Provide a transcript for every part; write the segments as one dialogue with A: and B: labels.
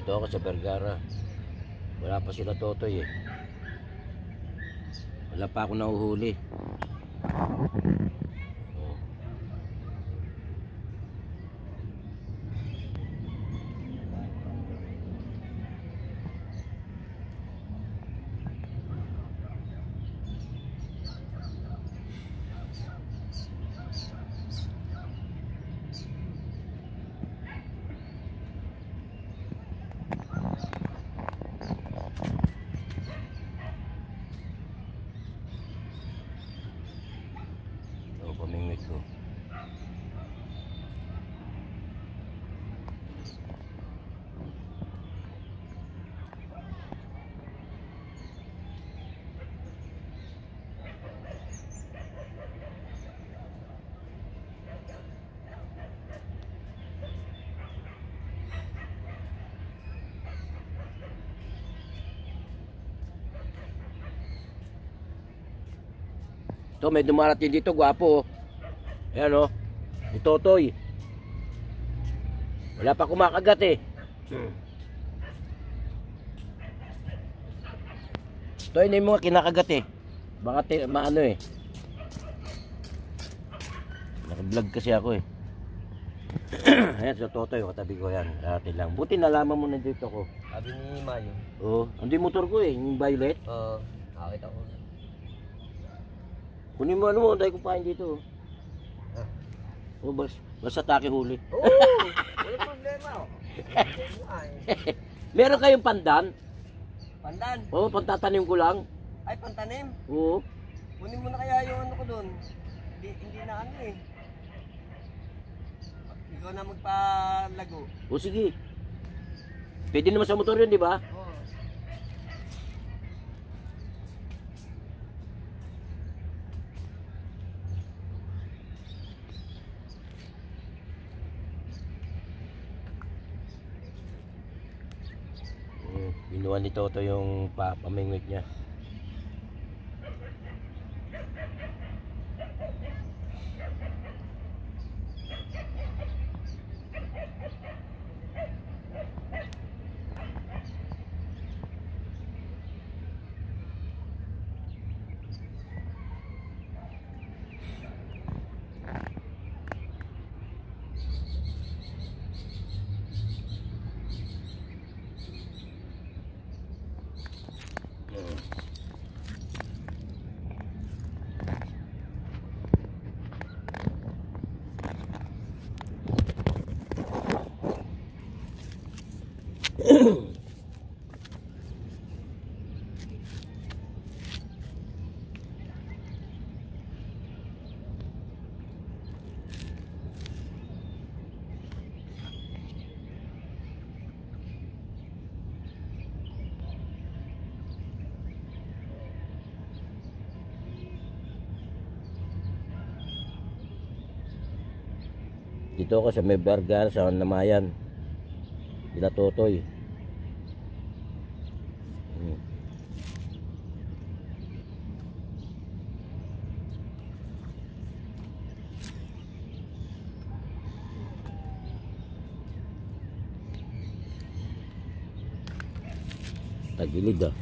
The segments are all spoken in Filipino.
A: Dito ako sa Vergara. Wala pa sila Totoy eh. Wala pa ako nahuhuli. Pamingwit ko. Ito, may dumarating dito, gwapo. Ayan o, si Totoy. Wala pa kumakagat eh. Ito yun yung mga kinakagat eh. Baka maano eh. Naka-vlog kasi ako eh. Ayan, si Totoy, katabi ko yan. Dati lang. Buti nalaman mo na dito ko.
B: Sabi ni Mayo.
A: Oo, ando yung motor ko eh, yung violet.
B: Oo, nakakita ko.
A: Kunin mo ano mo, dahil kumpain dito. O basta take huli.
B: Oo, wala problema.
A: Meron kayong pandan?
B: Pandan?
A: Oo, pantatanim ko lang.
B: Ay, pantanim?
A: Oo.
B: Kunin mo na kaya yung ano ko doon. Hindi na ano eh. Ikaw na magpalago.
A: O sige. Pwede naman sa motor yun, di ba?
B: Oo.
A: Binuwan ni Toto yung pamingwit niya. Dito ako sa may Vergara sa Namayan. Sila Totoy. Tagilid ah.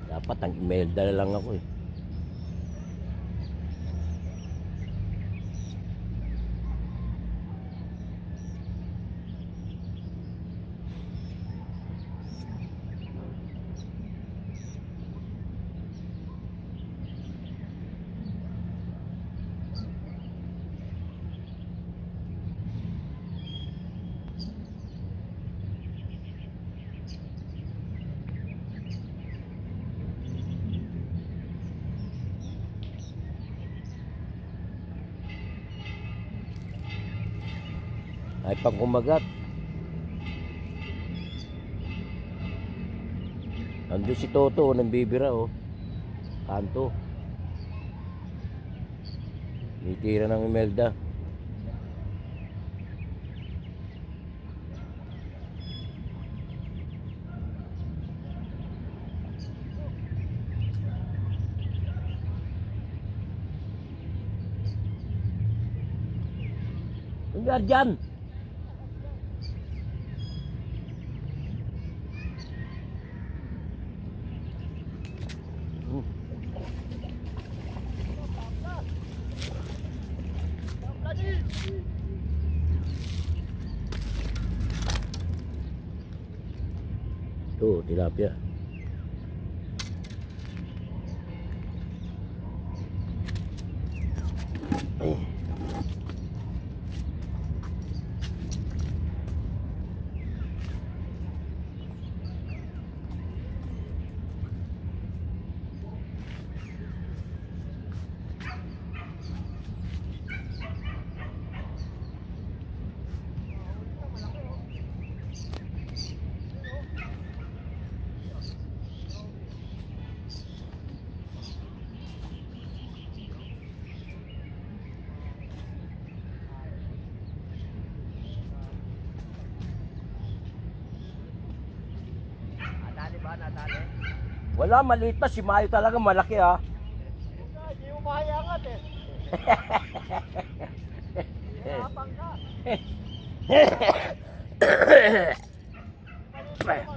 A: Dapat ang email dala lang ako eh. Ay pang kumagat. Nandun si Toto, nang bibira oh. Kanto. Nitira ng Imelda. Hanggang dyan. Tuh, tilapia.
B: Natali.
A: Wala, maliit na. Si Mayo talaga malaki ha.
B: Hindi mo mahayangat eh. Hihirapan ka.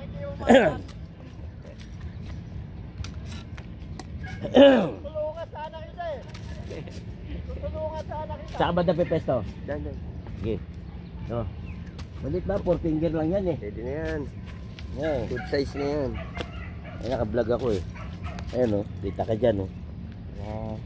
B: Hindi mo mahayangat. Tutulungan sana kita eh. Tutulungan sana kita.
A: Saan ba na pepesto?
B: Dan.
A: Sige. No. Maliit na, 4 finger lang yan eh.
B: Pwede na yan.
A: Yeah.
B: Good size na yan.
A: Ay, naka-vlog ako eh. Ayan oh, kita ka dyan oh.
B: Wow.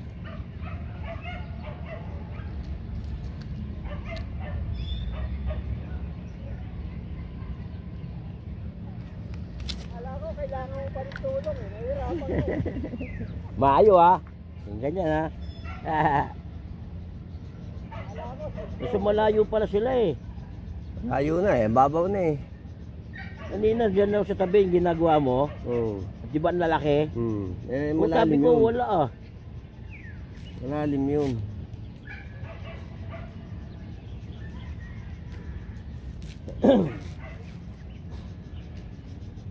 B: Alam ko, kailangan mo pa rin tulong eh. Nahirapan ko.
A: Maayo ha. Yung ganyan ha. Kasi malayo pala sila eh.
B: Layo na eh, babaw na eh.
A: Kanina dyan daw sa tabi yung ginagawa mo.
B: Oo.
A: Di ba ang lalaki?
B: Eh,
A: O, sabi
B: malalim
A: ko
B: yun.
A: wala ah.
B: Malalim yun.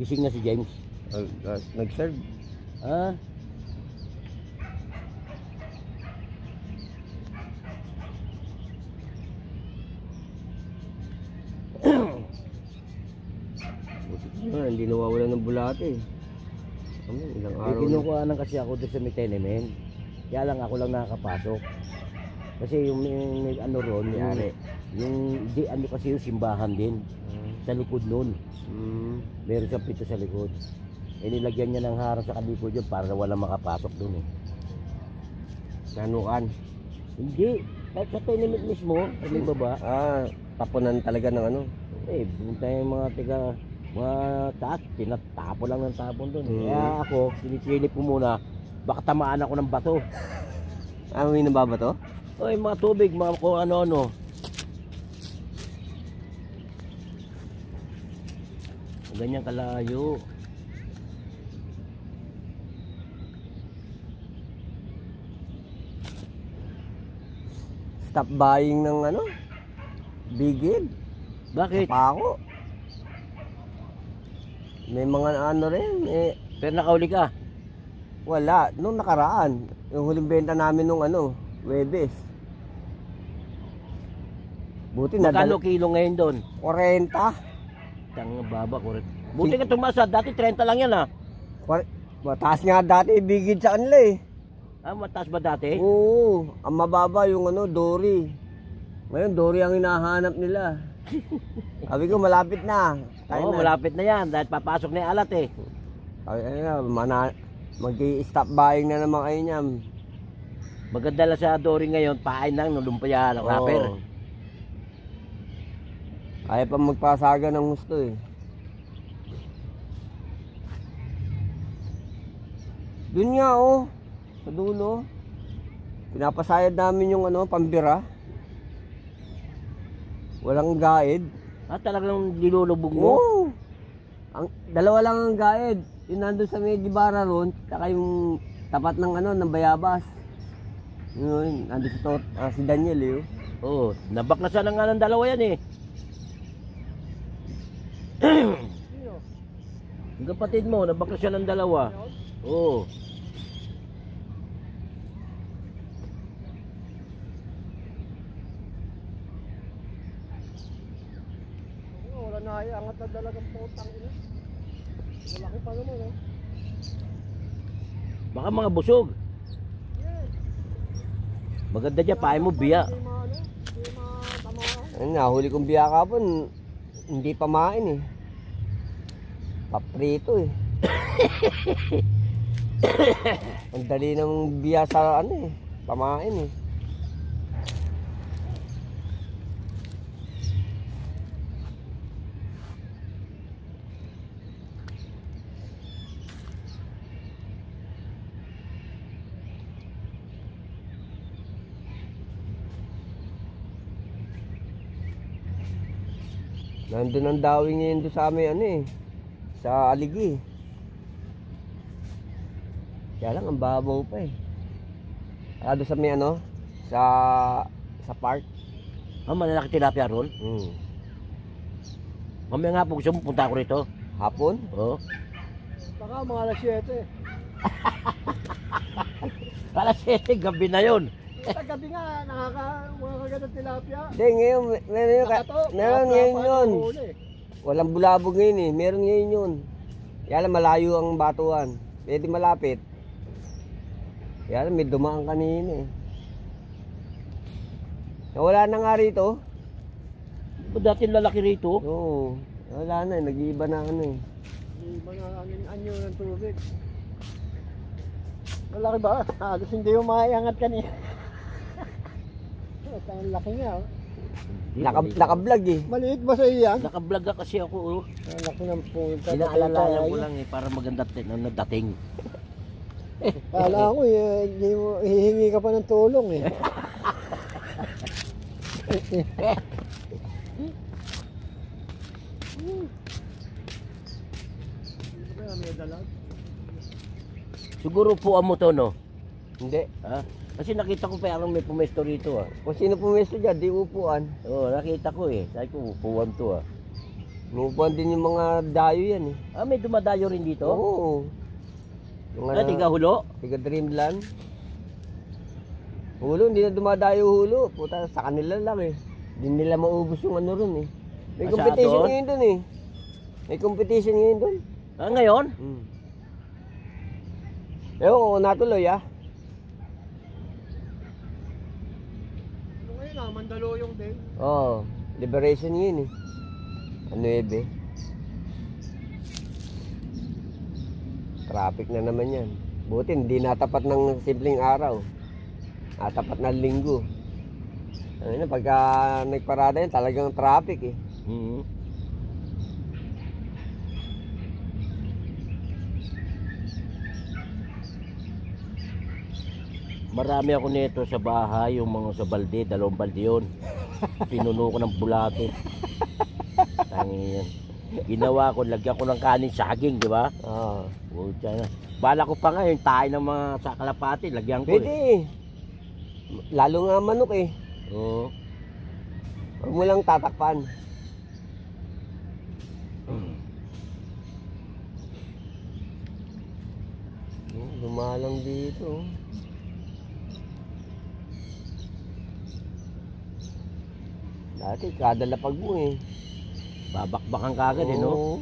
A: Gising na si James.
B: Nag-serve.
A: Ah?
B: Hindi nawawala ng bulate eh. Ilang
A: May
B: araw na.
A: kinukuhanan kasi ako doon sa may tenement. Kaya lang ako lang nakakapasok. Kasi yung may ano ron, yung di ano kasi yung simbahan din. Sa likod nun. Meron siyang pito sa likod. Eh nilagyan niya ng harang sa kalikod yun para wala makapasok doon eh.
B: Nanukan.
A: Hindi. Kahit sa tenement mismo, sa may baba.
B: Tapunan talaga ng ano.
A: Eh, bunta yung mga taas, tinatapo lang ng tapon doon. Kaya ako, sinisilip ko muna, baka tamaan ako ng bato.
B: May nababa to?
A: O yung mga tubig, mga kung ano-ano. Ganyan kalayo.
C: stop buying ng ano, bigid.
A: Bakit?
C: Pako. May mga ano rin,
A: Pero nakauli ka.
C: wala. Nung nakaraan, yung huling benta namin nung ano, Webes. Buti na
A: Magkano kilo ngayon doon?
C: 40.
A: Tanga baba ko rin. Buti ka tumasa, dati 30 lang yan ah.
C: Mataas nga dati bigid sa kanila eh.
A: Ah, mataas ba dati?
C: Oo, ang mababa yung ano, Dory. Ngayon, Dory ang hinahanap nila. Sabi ko, malapit na.
A: Oo, malapit na yan dahil papasok na yung alat eh.
C: Sabi ko, mag-i-stop buying na naman kayo niyan.
A: Maganda lang sa Dory ngayon, pain lang, nulumpaya, rapper.
C: Oo. Kaya pa magpasaga ng gusto eh. Doon nga oh, sa dulo. Pinapasayad namin yung ano, pambira. Walang guide.
A: Ah, talagang nilulubog mo?
C: Oo. Dalawa lang ang guide. Yung nandun sa may Gibara ron, saka yung tapat ng ano, ng Bayabas. Yun, nandun si Daniel eh.
A: Oo, nabaklasan na nga ng dalawa yan eh. Yung kapatid mo, nabaklasan ng dalawa. Oo.
B: Wala na iangat na dalagang putang ina. Malaki pa naman eh.
A: Baka mga busog. Maganda dyan, pain mo biya.
C: Ayun nga, huli kong biya kapon, hindi pamain eh. Paprito eh. Ang dali ng biya sa ano eh, pamain eh. Nandun ang dawing ngayon doon sa amin ano eh, sa Aligi. Kaya lang ang babaw pa eh. Saka doon sa may ano, sa park.
A: Ah, malalaki tilapia ron. Mamaya nga po gusto mo punta ako rito.
C: Hapon?
A: Oo.
B: Baka mga alas 7.
A: Alas 7, gabi na yun.
B: Sa gabi nga, mga kaganda tilapia.
C: Hindi, ngayon, meron yun. Meron ngayon yun. Walang bulabog ngayon eh. Meron ngayon yun. Kaya lang malayo ang batuan. Pwede malapit. Kaya lang may dumaan kanina eh. Nawala na nga rito.
A: Dati lalaki rito.
C: Oo. Wala na eh. Nag-iiba na ano eh.
B: Iba na anyo ng tubig. Malaki ba? Halos hindi yung maiangat kanina. Ang laki nga oh.
C: Naka-vlog eh.
B: Maliit ba sa iyan?
A: Naka-vlog ka kasi ako. Oh.
B: Ang laki ng puta.
A: Inaalalayan ko lang eh para maganda na dating.
B: Kala ko hindi mo hihingi ka pa ng tulong eh.
A: Siguro puan mo to, no?
C: Hindi.
A: Ha? Kasi nakita ko pa may pumesto rito ah.
C: Kung sino pumesto dyan, di upuan.
A: Oo, nakita ko eh. Sabi ko, upuan to ah.
C: Upuan din yung mga dayo yan eh.
A: Ah, may dumadayo rin dito?
C: Oo.
A: Ah, tiga hulo?
C: Tiga Dreamland. Hulo, hindi na dumadayo hulo. Puta, sa kanila lang eh. Hindi nila maubos yung ano ron eh. May
A: Ah,
C: competition
A: doon?
C: ngayon dun eh. May competition ngayon dun.
A: Ah, ngayon?
C: Ewan ko kung natuloy ah.
B: Ngayon Mandaluyong din.
C: Oo, liberation yun eh. Ano ebe? Traffic na naman yan. Buti hindi natapat ng simpleng araw. Natapat ng linggo. Ano na, pagka nagparada yan, talagang traffic eh.
A: Marami ako nito sa bahay, yung mga sa balde, 2 balde yun. Pinuno ko ng bulato. Tangin yan. Ginawa ko, lagyan ko ng kanin saging, di ba?
C: Oo.
A: Puta na. Bala ko pa nga yung tayo ng mga sa kalapati, lagyan ko.
C: Pwede eh. Lalo nga manok eh.
A: Oo.
C: Huwag mo lang tatakpan. Lumalang dito. Dati kada lapag mo eh.
A: Babakbakan ka agad eh, no?
C: Oo.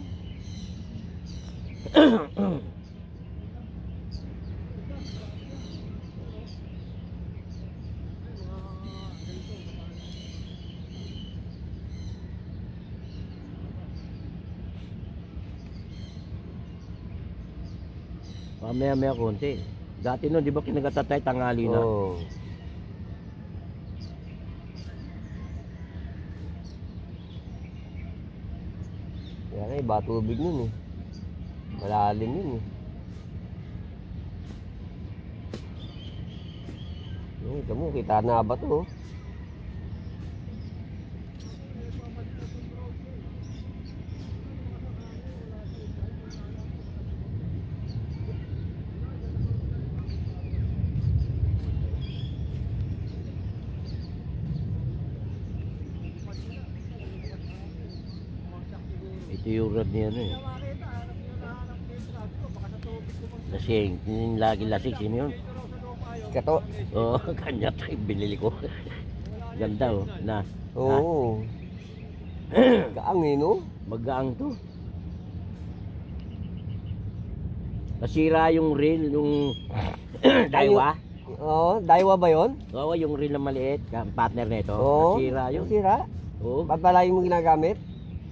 A: Mamaya-maya konti. Dati nun, di ba kinagatatay tangali na?
C: Oo. Yan eh, iba tubig nun eh. Malalim yun eh. Ito mo, kita na ba to?
A: Ito yung rod niya eh. Lasing, yung lagi lasing, sino yun?
C: Kato.
A: Oo, kanya tayo, binili ko. Ganda oh, na.
C: Oo. Gaang eh, no?
A: Magaang to. Nasira yung reel, yung Daiwa.
C: Oo, Daiwa ba yun?
A: Oo, yung reel na maliit, partner nito.
C: Oo.
A: Nasira yun.
C: Nasira?
A: Oo.
C: Papalayo mo ginagamit?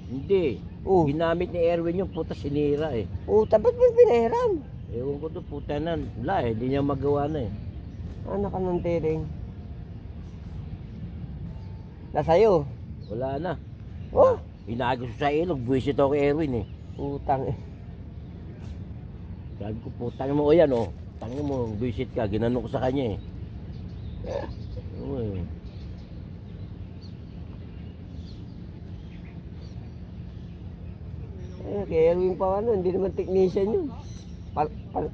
A: Hindi.
C: Oo.
A: Ginamit ni Erwin yung puta sinira eh.
C: Oo, tapos mo pinahiram.
A: Ewan ko to, puta na. Wala eh, hindi niya magawa na eh.
C: Anak ka ng tiring. Nasa'yo.
A: Wala na.
C: Oh,
A: Inagos ko sa ilog, buwisit ako kay Erwin eh.
C: utang eh.
A: Sabi ko, putang mo, o yan o. Tangin mo, buwisit ka, ginano ko sa kanya eh. Oo eh.
C: Kay Erwin pa ano, hindi naman technician yun.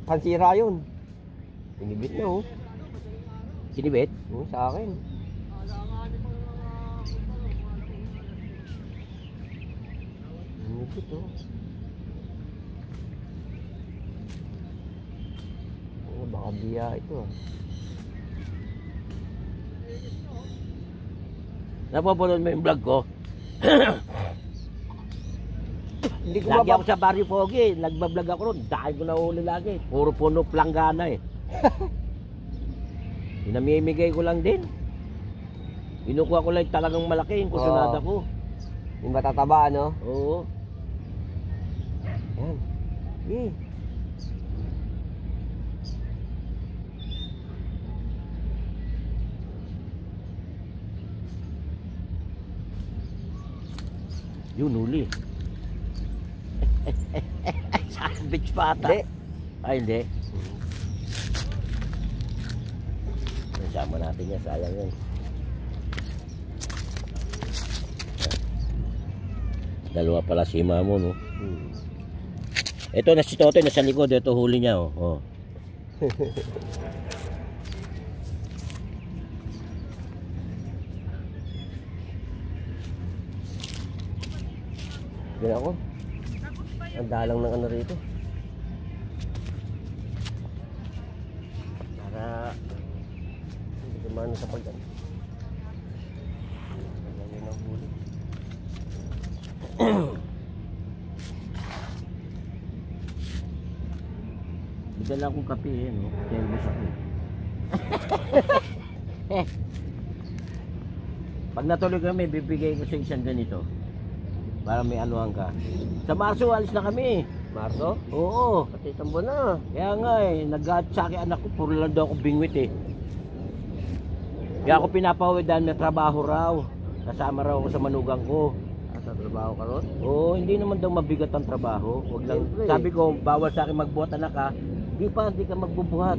C: Pansira yun. Pinibit na oh.
A: Sinibit?
C: Oo, sa akin. Pinibit oh. Baka biya ito ah.
A: Napapanood mo yung vlog ko?
C: Hindi ko
A: Lagi ako sa Barrio Pogi, nagbablog ako ron, dahil ko nahuli lagi. Puro puno planggana eh. Pinamimigay ko lang din. Kinukuha ko lang talagang malaki yung kusunada ko.
C: Yung matataba ano?
A: Oo.
C: Yan. Eh.
A: Yun, huli. Sandwich pa ata.
C: Hindi.
A: Ay, hindi. Nasama natin yan, sayang yan. Dalawa pala si Mamo, no? Ito na si Totoy, nasa likod. Ito huli niya, oh. Oh.
C: Yan ako. Ang dalang ng ano rito. Para hindi kumano sa pagdan. Yan ang huli.
A: Bigala akong kape, eh, no? Termos ako. Pag natuloy kami, bibigay ko sa isang ganito. Para may anuhan ka. Sa Marso, alis na kami.
C: Marso?
A: Oo.
C: Pati isang buwan na.
A: Kaya nga eh, nag-atsaki anak ko, puro lang daw ako bingwit eh. Kaya ako pinapawid dahil may trabaho raw. Kasama raw ako sa manugang ko.
C: Sa trabaho ka ron?
A: Oo, hindi naman daw mabigat ang trabaho. Wag lang.
C: Siyempre.
A: Sabi ko, bawal sa akin magbuhat anak ka. Di pa, hindi ka magbubuhat.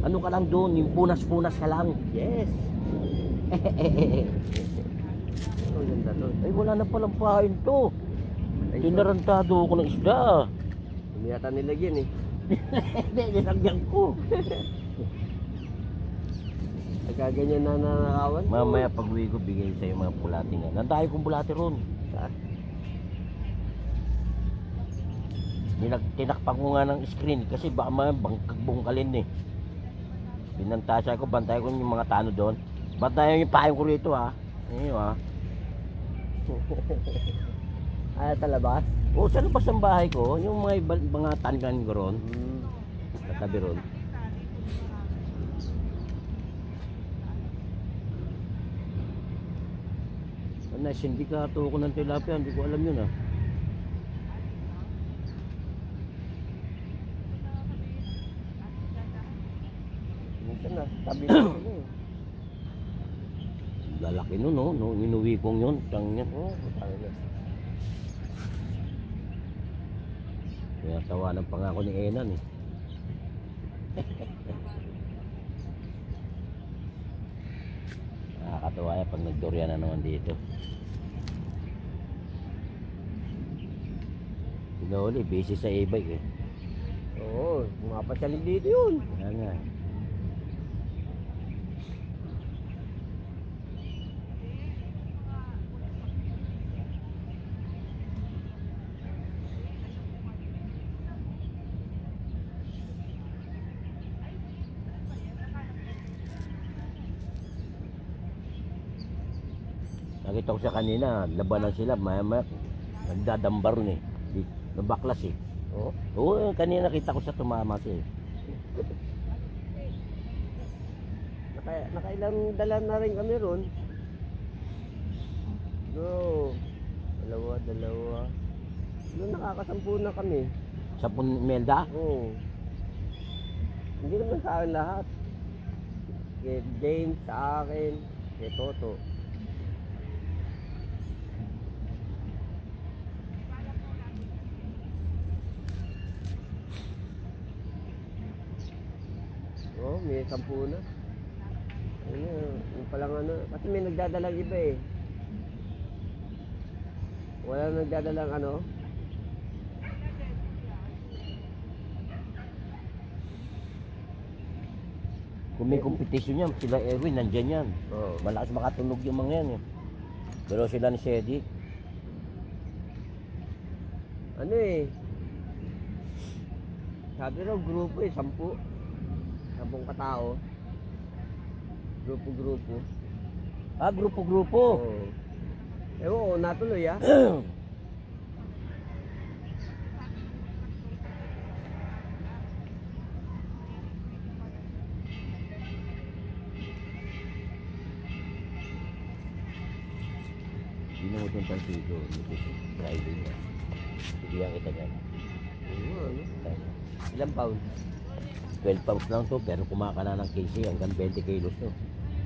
A: Ano ka lang doon, yung punas-punas ka lang.
C: Yes. Oh, ganda to.
A: Ay, wala na palang pahain to. Tinarantado ako ng isda.
C: Hindi yata nilagyan eh.
A: Hindi, nilagyan ko.
C: Nagkaganyan na nanakawan.
A: Mamaya pag uwi ko, bigay sa'yo mga bulati nga. Nandayo kong bulati ron.
C: Saan?
A: Tinakpan ko nga ng screen kasi baka bungkalin eh. Binantasya ko, bantay ko yung mga tano doon. Bantayan yung payong ko rito ha. Ayun ha.
C: Ay, talabas?
A: O sa labas ng bahay ko, yung mga tanggan ko ron. Katabi ron. Ano, sindikato ko ng tilapia, hindi ko alam yun ah.
C: Minsan na, tabi na sila eh.
A: Lalaki nun no, nung inuwi kong yun, tang yan.
C: Oo, tayo na.
A: Kaya tawanan pa nga ako ni Enan eh. Nakakatawa yan pag nagdurya na naman dito. Sinuli, busy sa e-bike eh.
C: Oo, mapasyalig dito yun.
A: Kaya nga eh. Nakita ko siya kanina, labanan sila, maya-maya, nagdadambar ron eh. Nabaklas eh.
C: Oo.
A: Oo, kanina nakita ko siya tumama siya eh.
C: Nakailang dala na rin kami ron. No. Dalawa. Noon nakakasampu na kami.
A: Sa Melda?
C: Oo. Hindi naman sa akin lahat. Kay James, sa akin, kay Toto. Oh, may 10 na. Ayun, yung palang ano. Kasi may nagdadalang iba eh. Wala nagdadalang ano.
A: Kung may competition yan, sila Erwin, nandyan yan.
C: Oo.
A: Malakas makatunog yung mga yan eh. Pero sila ni Sedi,
C: Ano eh. Sabi raw grupo eh, 10. 10 katao. Grupo-grupo.
A: grupo-grupo.
C: Oo. Ewan ko, natuloy ah.
A: Binungot yung tansigo, Friday niya. Bigyan kita niyan.
C: Ano?
A: Tayo.
C: Ilang pound?
A: 12 pounds lang to, pero kumakana ng KC hanggang 20 kilos to.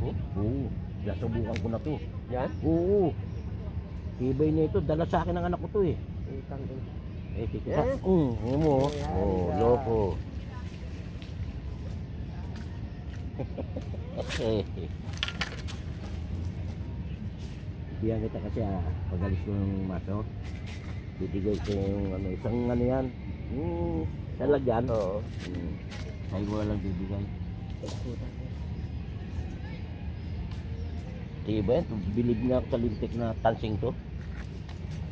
A: Oo, nasubukan ko na to.
C: Yan?
A: Oo. Tibay na ito, dala sa akin ng anak ko to eh.
C: Utang din.
A: Tita.
C: Eh?
A: Mo.
C: Ayan
A: Oh,
C: ka.
A: loko. Bigyan kita kasi pag-alis ko ng maso. Bibigay ko yung ano, isang ano yan. Talagyan.
C: Oo.
A: Ay mo lang bibigay. Diba yan? Bilib nga ako sa lintik na tansing to.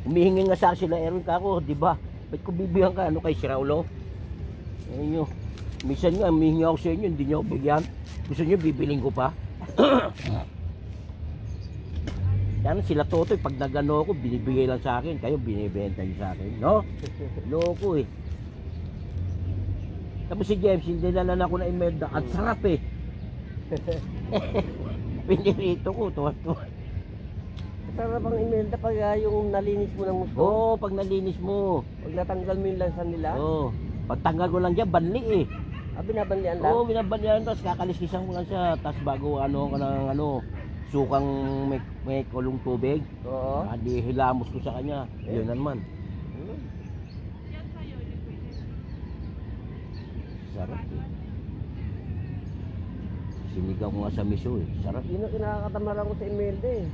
A: Humihingi nga sa sila Erwin ka ako, di ba? Ba't ko bibigyan ka? Ano kay si Raulo? Ayun nyo. Minsan nga, humihingi ako sa inyo, hindi nyo ako bigyan. Gusto nyo, bibiling ko pa. Yan sila Totoy, pag nagano ako, binibigay lang sa akin. Kayo, binibenta nyo sa akin. No? Loko eh. Tapos si James, hindi na ako na imelda. Ang sarap eh. Pinirito ko, tuwa-tuwa.
C: Sarap ang imelda pag yung nalinis mo ng gusto.
A: Oo, pag nalinis mo.
C: Pag natanggal mo yung lansan nila.
A: Oo. Pag tanggal ko lang dyan, banli eh.
C: Binabanlian lang.
A: Oo, binabanlian. Tapos kakaliskisan ko lang siya. Tapos bago ano ka ng ano, sukang may kulong tubig.
C: Oo.
A: Di hilamos ko sa kanya. Yun na naman. Sarap eh. Sinigaw ko nga sa miso eh. Sarap.
C: Yun ang kinakatamaran ko sa imelda eh.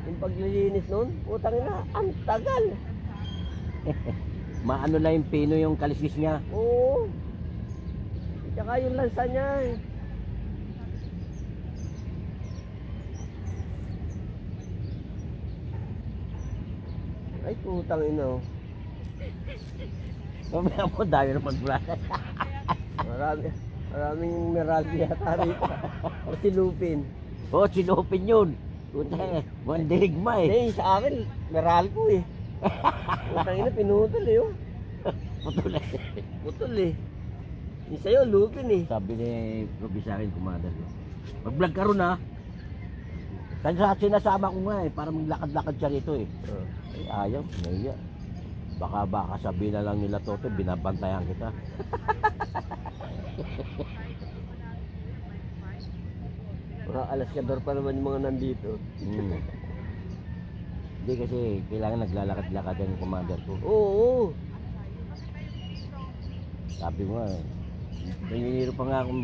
C: Yung paglilinis nun, utang ina, ang tagal.
A: Maano na yung pino yung kaliskis niya.
C: Oo. Tsaka yung lansa niya eh. Ay, putang ina oh.
A: Mamaya mo, dami naman pala.
C: Maraming Meraldi yata rito. O silupin.
A: Oo, sinupin yun. Puta eh, mandirigma eh.
C: Eh, sa akin, Meralco eh. Putang ina, pinutol eh oh.
A: Putol eh.
C: Putol eh. Yung sa'yo, lupin eh.
A: Sabi ni Ruby sa akin, kumadal. Mag-vlog ka ron ha. Sinasama ko nga eh, para maglakad-lakad siya rito eh. Ay, ayaw, naiya. Baka sabihin na lang nila Toto, binabantayan kita.
C: Mga alaskador pa naman yung mga nandito.
A: Hindi kasi kailangan naglalakad-lakad yung commander ko.
C: Oo.
A: Sabi mo eh, nanginiro pa nga akong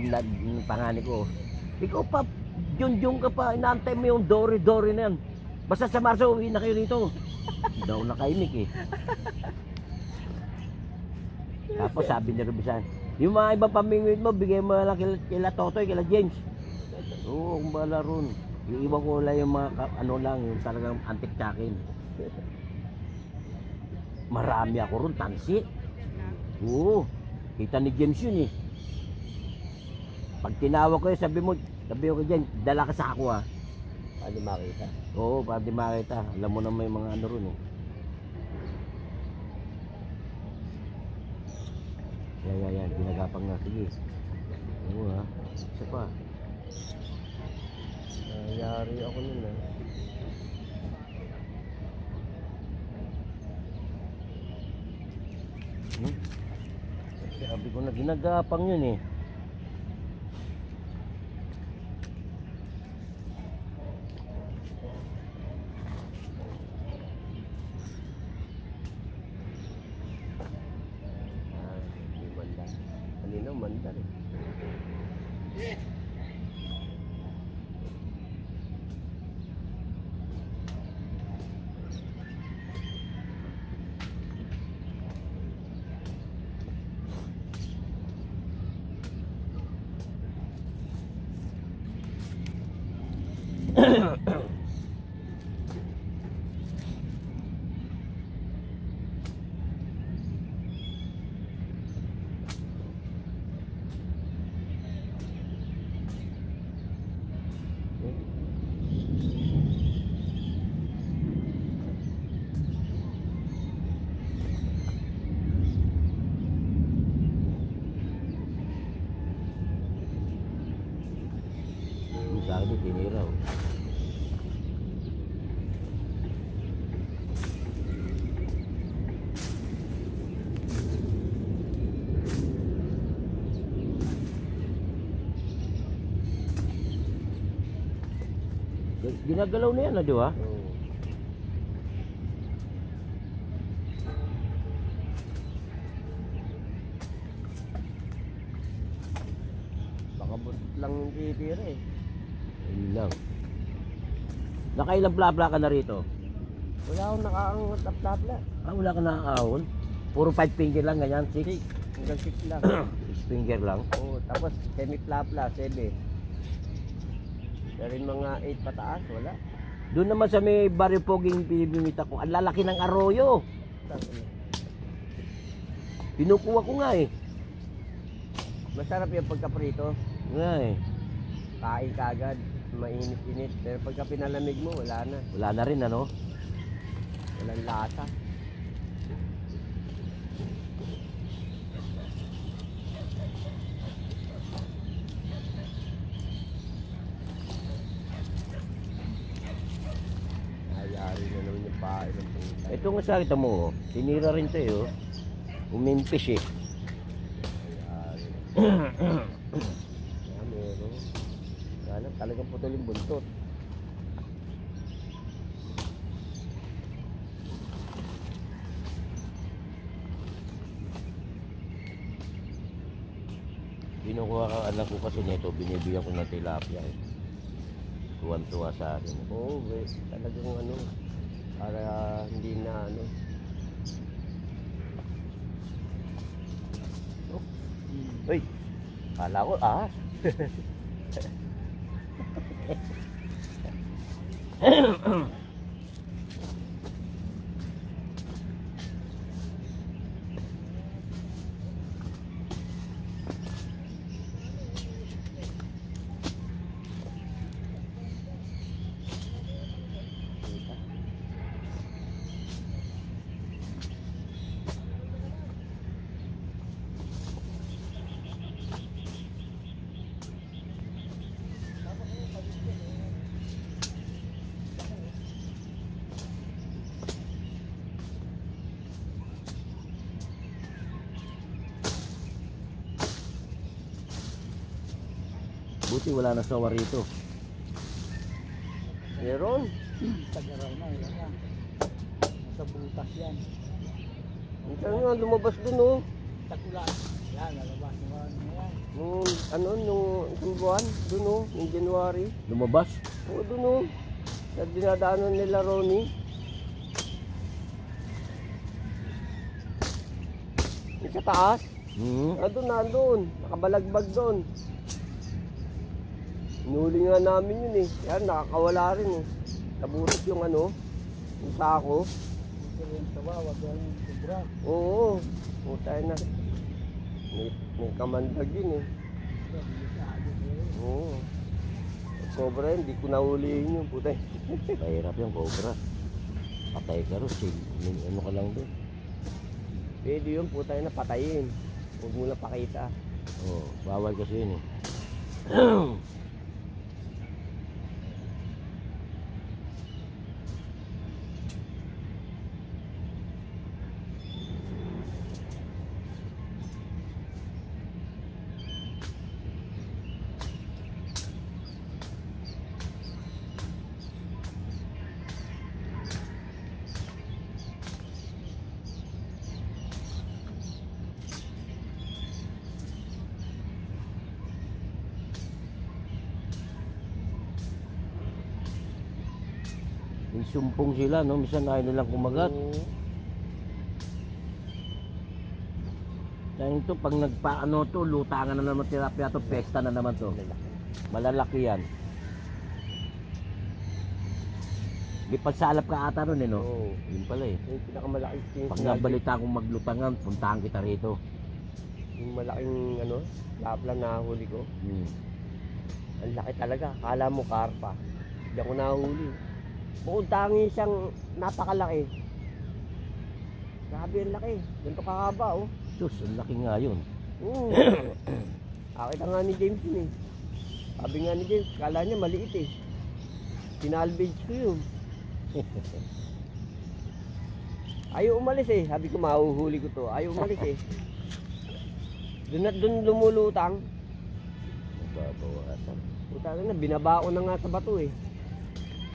A: pangani ko. Ikaw pa, Junjung ka pa, inaantay mo yung Dory na yan. Basta sa Marso, uwi na kayo rito. Daw nakainik eh. Tapos sabi ni Rubisan, yung mga ibang pamingwit mo, bigay mo lang kila Totoy, kila James. Oo, kung bala ron. Iiwan ko lang yung mga, ano lang, yung talagang antik sa akin. Marami ako ron, tansit. Oo, kita ni James yun eh. Pag tinawag ko yun, sabi ko dyan, dala ka sa ako ah.
C: Paano makita?
A: Oo, para di makita. Alam mo na may mga ano ron eh. Yan. Ginagapang na. Sige. Oo ha. Isa pa.
C: Nangyari ako nun ah.
A: Sabi ko na ginagapang yun eh.
C: Kanina umanda rin.
A: Sa akin tinira oh. Ginagalaw na yan, di ba?
C: Baka buntot lang yung titira eh.
A: Ayun lang. Nakailang blabla ka na rito?
C: Wala akong nakaangat na plapla.
A: Ah, wala ka nakakaahon? Puro 5 finger lang, ganyan? 6?
C: 6. Hanggang 6 lang.
A: 6 finger lang?
C: Oo, tapos semi-plapla, 7. Pero yung mga 8 pataas, wala.
A: Doon naman sa may barrio poging pinibimita ko, ang lalaki ng arroyo. Pinukuha ko nga eh.
C: Masarap yung pagkaprito.
A: Nga eh.
C: Kain ka agad, mainit-init. Pero pagka pinalamig mo, wala na.
A: Wala na rin ano?
C: Walang lasa. Ayari na naman yung pain ng puta.
A: Ito nga sa kita mo, oh. Sinira rin to eh. Oh. Umimpis eh.
C: Ayari. Meron. Sana talagang putol yung buntot.
A: Kinukuha ka anak ko kasi nito, binibigyan ko ng tilapia eh. Tuwan-tuwa sa akin.
C: Oo, talagang ano, para hindi na ano.
A: Uy! Kala ko ahas. Buti wala na sawa rito.
C: Meron.
B: Tagaraw na, ilan yan. Nasa butas yan.
C: Minsan nga lumabas dun oh.
B: Tagulan. Yan, nalabas naman yan.
C: Nung isang buwan, dun oh, yung January.
A: Lumabas.
C: Oo, dun oh. Sa dinadaanan nila Ronnie. Yung sa taas. Nandun. Nakabalagbag doon. Inuli nga namin yun eh. Yan, nakakawala rin eh. Nabutot yung yung sako.
B: Ito rin sa wawag yan yung sobra.
C: Oo. Putay na. May kamandag yun eh. Oo. Cobra yun, di ko nahulihin yun, putay.
A: Mahirap yung cobra. Patay ka rin. Ano ka lang doon.
C: Pwede yun, putay na patayin. Huwag mo na pakita.
A: Oh, bawal kasi yun eh. May sumpong sila, no? Minsan ayaw nilang kumagat.
C: Oo.
A: Dahil ito, pag nagpaano to, lutangan na naman tilapia to, pesta na naman to. Malalaki yan. Di pagsalap ka ata ron eh, no?
C: Oo.
A: Yun pala eh.
C: Yung pinakamalaki yung
A: Pag nabalita kong maglutangan, puntahan kita rito.
C: yung malaking lapla na huli ko. Ang laki talaga. Kala mo karpa. Hindi ako nahuli. Bukod tangi siyang napakalaki. Grabe ang laki. Ganito kahaba oh.
A: Sus, ang laki nga yun.
C: Akita nga ni James yun eh. Sabi nga ni James, kala niya maliit eh. Sinalvage ko yun. Ayaw umalis eh. Sabi ko mahuhuli ko to. Ayaw umalis eh. Doon at doon lumulutang.
A: Nababawasan.
C: Puta na, binabao na nga sa bato eh.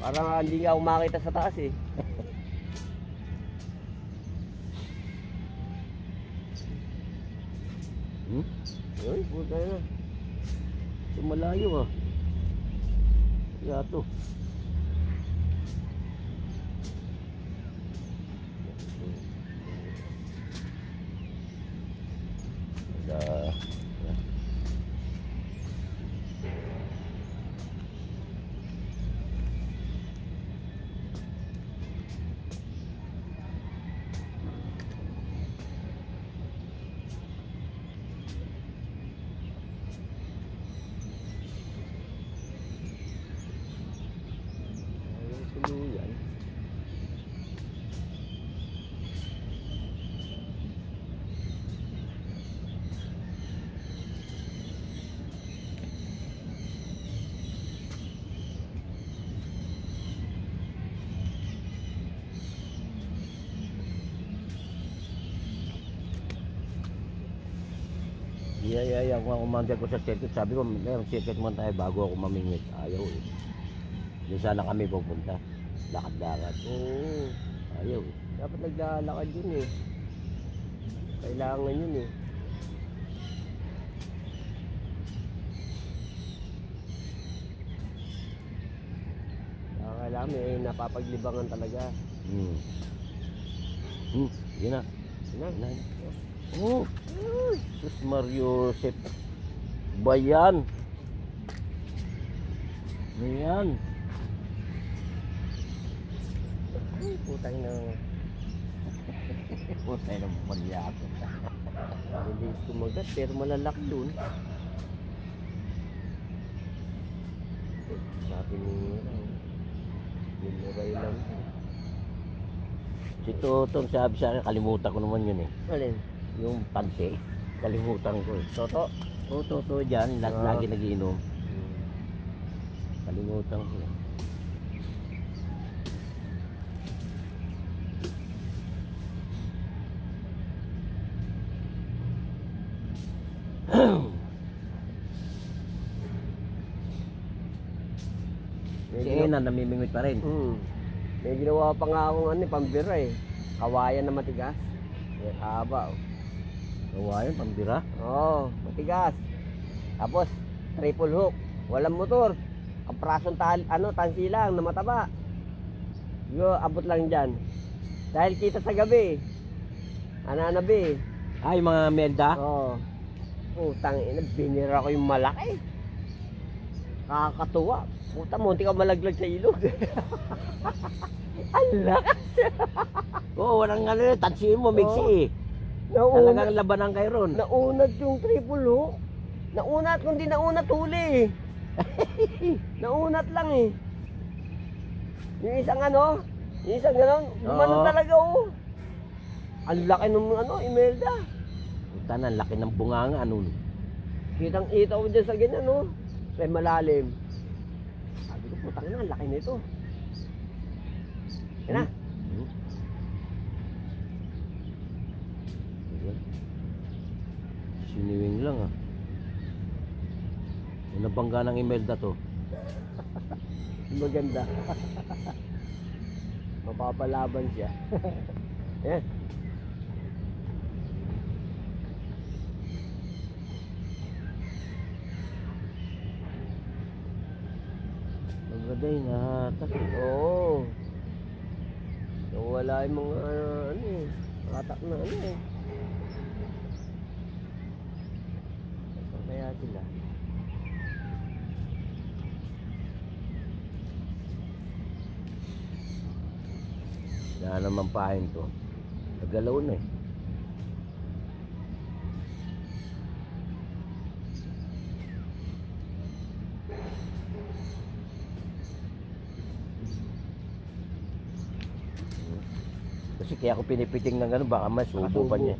C: Parang hindi nga ako makita sa taas eh. Yun, puta na.
A: Ito malayo ah. Kaya to.
C: Ayun, tuluyan.
A: Iyayaya ko ang commander ko sa circuit. Sabi ko, meron circuit man tayo bago ako mamingwit. Ayaw eh. Diyan sana kami pupunta. Lakad-lakad.
C: Oo.
A: Ayaw eh.
C: Dapat naglalakad yun eh. Kailangan yun eh. Kailangan may napapaglibangan talaga.
A: Yun na.
C: Yun na.
A: Oh, Sus Mario Josep. Bayan. Ayan.
C: Ay, putang na.
A: Putay ng palyako.
C: Hindi kumagat pero malalaki dun. Sabi ni Muray lang.
A: Si Totong sabi sa akin, kalimutan ko naman yun eh.
C: Alin?
A: Yung panse, kalimutan ko eh.
C: Toto?
A: Oo, Toto dyan, lagi nagiinom. Kalimutan ko eh. na namimingwit pa rin.
C: May ginawa pa nga akong ano, pambira eh. Kawayan na matigas. Haba.
A: Kawayan, pambira.
C: Oo, matigas. Tapos, triple hook. Walang motor. Kaprasong tansi lang na mataba. Yo, abot lang dyan. Dahil kita sa gabi. Ananabi.
A: Ay, mga melda.
C: Oo. Putang ina, binira ko yung malaki. Kakatuwa. Puta, munti ka malaglag sa ilog. Ang lakas.
A: Oo, walang ano, tansihin mo, mixi eh.
C: Naunat,
A: Talagang labanan kayo ron.
C: naunat yung triple hook. Naunat, kundi naunat huli. Naunat lang eh. Yung isang ano, yung isang gano'n, gumano
A: Oo.
C: talaga oh. Ang laki ng ano, Imelda.
A: Puta na, laki ng bunganga, ano.
C: Kitang-kita ko dyan sa ganyan oh. May malalim. Sabi ko, putang na, ang laki nito. Yan na.
A: Siniwing lang ah. Nabangga ng Imelda to.
C: Maganda. Mapapalaban siya. Yan.
A: Maganda yun, nahatak eh.
C: Oo. Nawala yung mga ano eh. Katak na ano eh. Saan kaya sila?
A: Wala naman pahin to. Nagalaw na eh. Kasi kaya ako pinipiting ng gano'n, baka masubo pa niya.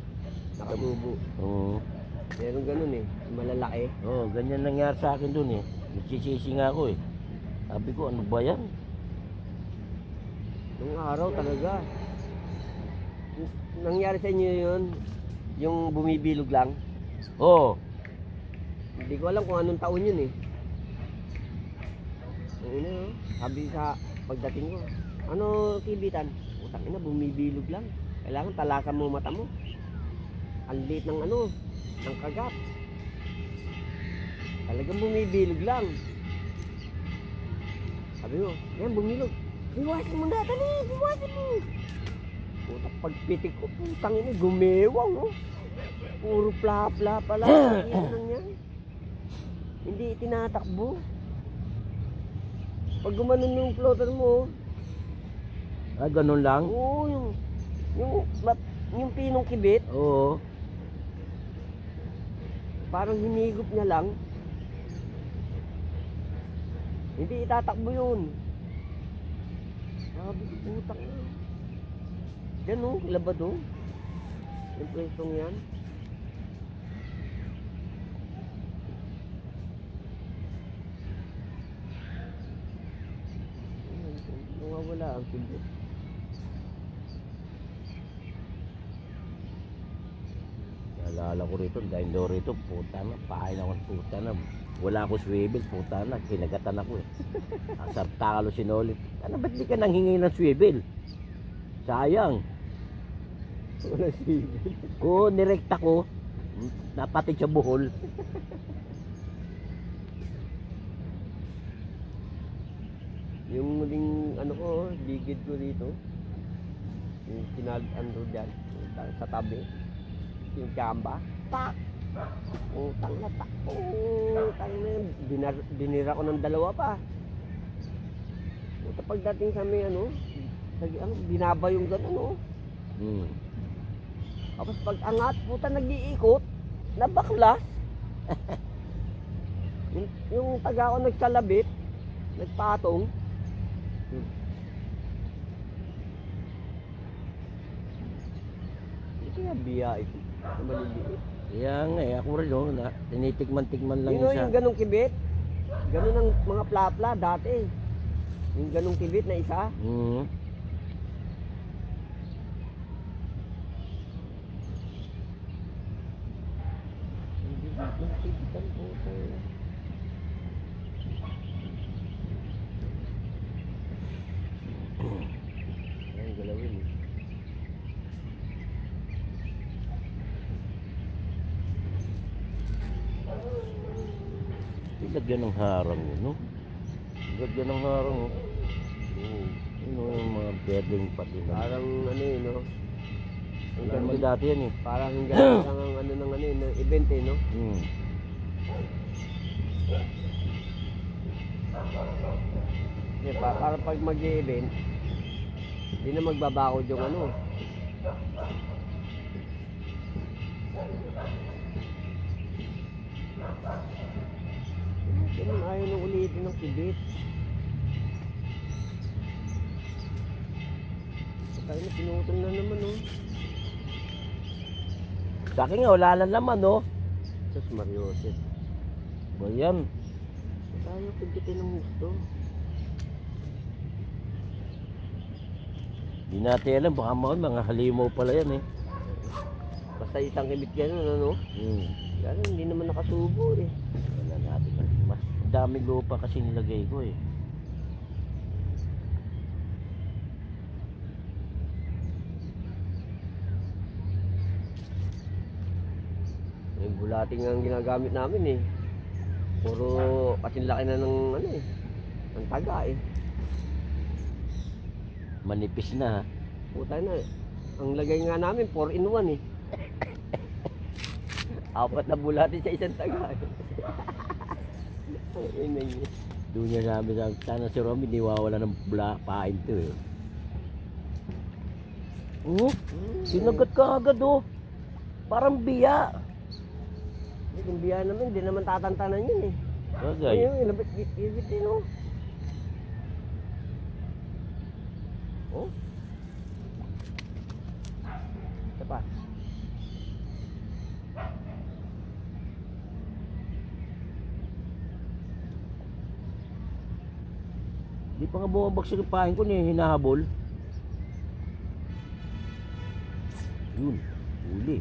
C: Nakasubo.
A: Oo.
C: Meron ganun eh. Malalaki.
A: Oo, ganyan nangyari sa akin dun eh. Nagsisisi nga ako eh. Sabi ko, ano ba yan?
C: Nung araw talaga. Nangyari sa inyo yun, yung bumibilog lang.
A: Oo.
C: Hindi ko alam kung anong taon yun eh. Ano, sabi sa pagdating ko, ano kibitan? Utang ina, bumibilog lang. Kailangan talasan mo mata mo. Ang liit ng ano, ng kagat. Talagang bumibilog lang. Sabi ko, yan bumilog. Iwasin mo na, dali, iwasin mo. Putak pagpitik ko, putang ina, gumewang oh. Puro pla-pla pala. Yan yan. Hindi tinatakbo. Pag gumanon yung floater mo,
A: Ah, ganun lang?
C: oo, yung pinong kibit,
A: Oo.
C: parang hinigop niya lang. Hindi itatakbo yun. Sabi ko, putak na. Yan o, labad o. Yung prestong yan. Nawawala ang kibit.
A: Naalala ko rito, dahil daw rito, puta na, pahain ako ng puta na. Wala ako swivel, puta na, kinagatan ako eh. Asar talo sinulit. Ano, ba't di ka nanghingi ng swivel? Sayang.
C: Wala swivel.
A: Oo, nirekta ko. Napatid sa buhol.
C: Yung muling ano ko, ligid ko dito. Yung ano dyan, sa tabi. Yung tsamba. Tak! Utang na tak. Utang na yun. Dinira ko ng dalawa pa. Puta pagdating sa may ano, binaba yung gano'n oh. Tapos pag angat, puta nag-iikot, nabaklas. yung taga ko nagsalabit, nagpatong. Hindi kaya biya ito, na maliliit.
A: Kaya nga eh, ako rin oh, na, tinitikman-tikman lang
C: Yun o,
A: isa.
C: yung ganong kibit, ganon ang mga plapla dati. Yung ganong kibit na isa,
A: Mm.
C: yung kibitan po. Ayan, galawin eh.
A: Ilagyan ng harang yun, no? Ilagyan ng harang, oh. Yun, oh, yung mga bedding pati na.
C: Parang ano eh, no? Ang
A: Ang
C: ganda,
A: dati yan, eh.
C: parang ganun lang ang ano ng ano eh, ng event eh, no?
A: Hmm.
C: Para pag mag-event, hindi na magbabakod yung ano. Ganun, ayaw nang ulitin ng kibit. Tayo na, pinutol na naman, no?
A: Sa akin nga, wala na naman, no?
C: Sus, Mariosep.
A: Ba yan?
C: Tayo, pigitin ng gusto.
A: Di natin alam, baka mga halimaw pala yan, eh.
C: Basta isang kibit ganun, ano?
A: Hmm.
C: Lalo, hindi naman nakasubo, eh.
A: Wala natin. Mas daming lupa kasi nilagay ko, eh.
C: Yung bulating ang ginagamit namin, eh. Puro kasing laki na ng ano, eh. Ng taga, eh.
A: Manipis na, ha?
C: Puta na, ang lagay nga namin 4-in-1 eh. Apat na bulati sa isang taga. Ay, ina niya.
A: Doon niya sabi sa sana si Romy, di wawala ng pain to, eh. Oh, sinagat ka agad, oh. Parang biya.
C: Yung biya naman, hindi naman tatantanan yun eh.
A: Bagay.
C: Ayun, ilabit din oh. Oh. Isa pa.
A: Di pa nga bumabagsak yung pain ko, niya hinahabol. Yun, uli.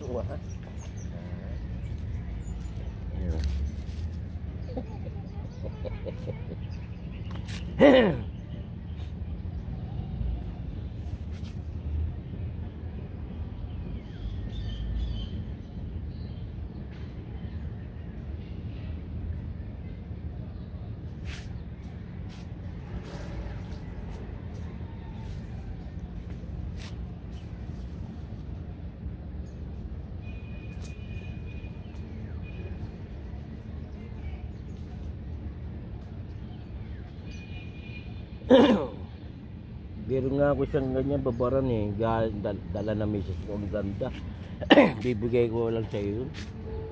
C: Tuwa.
A: Pero nga ako siyang ganyan babaran, eh. Dala na misis ko, ang ganda. Bibigay ko lang sa iyo.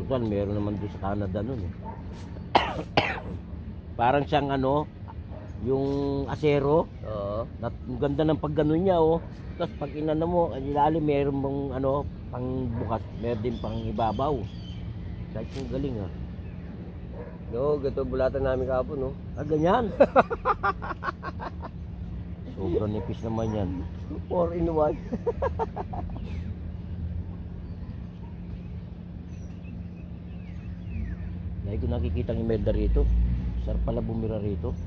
A: Total, meron naman doon sa Canada nun, eh. Parang siyang ano, yung asero.
C: Oo.
A: Ang ganda ng pagganon niya, oh. Tapos pag inano mo, ang ilalim meron mong ano, pang bukas, meron din pang ibabaw. Kahit yung galing, ah.
C: No, gato bulatan namin kahapon, no?
A: Ah, ganyan. Sobrang nipis naman yan.
C: 4-in-1.
A: Dahil ko nakikita ng Imelda rito. Sarap pala bumira rito.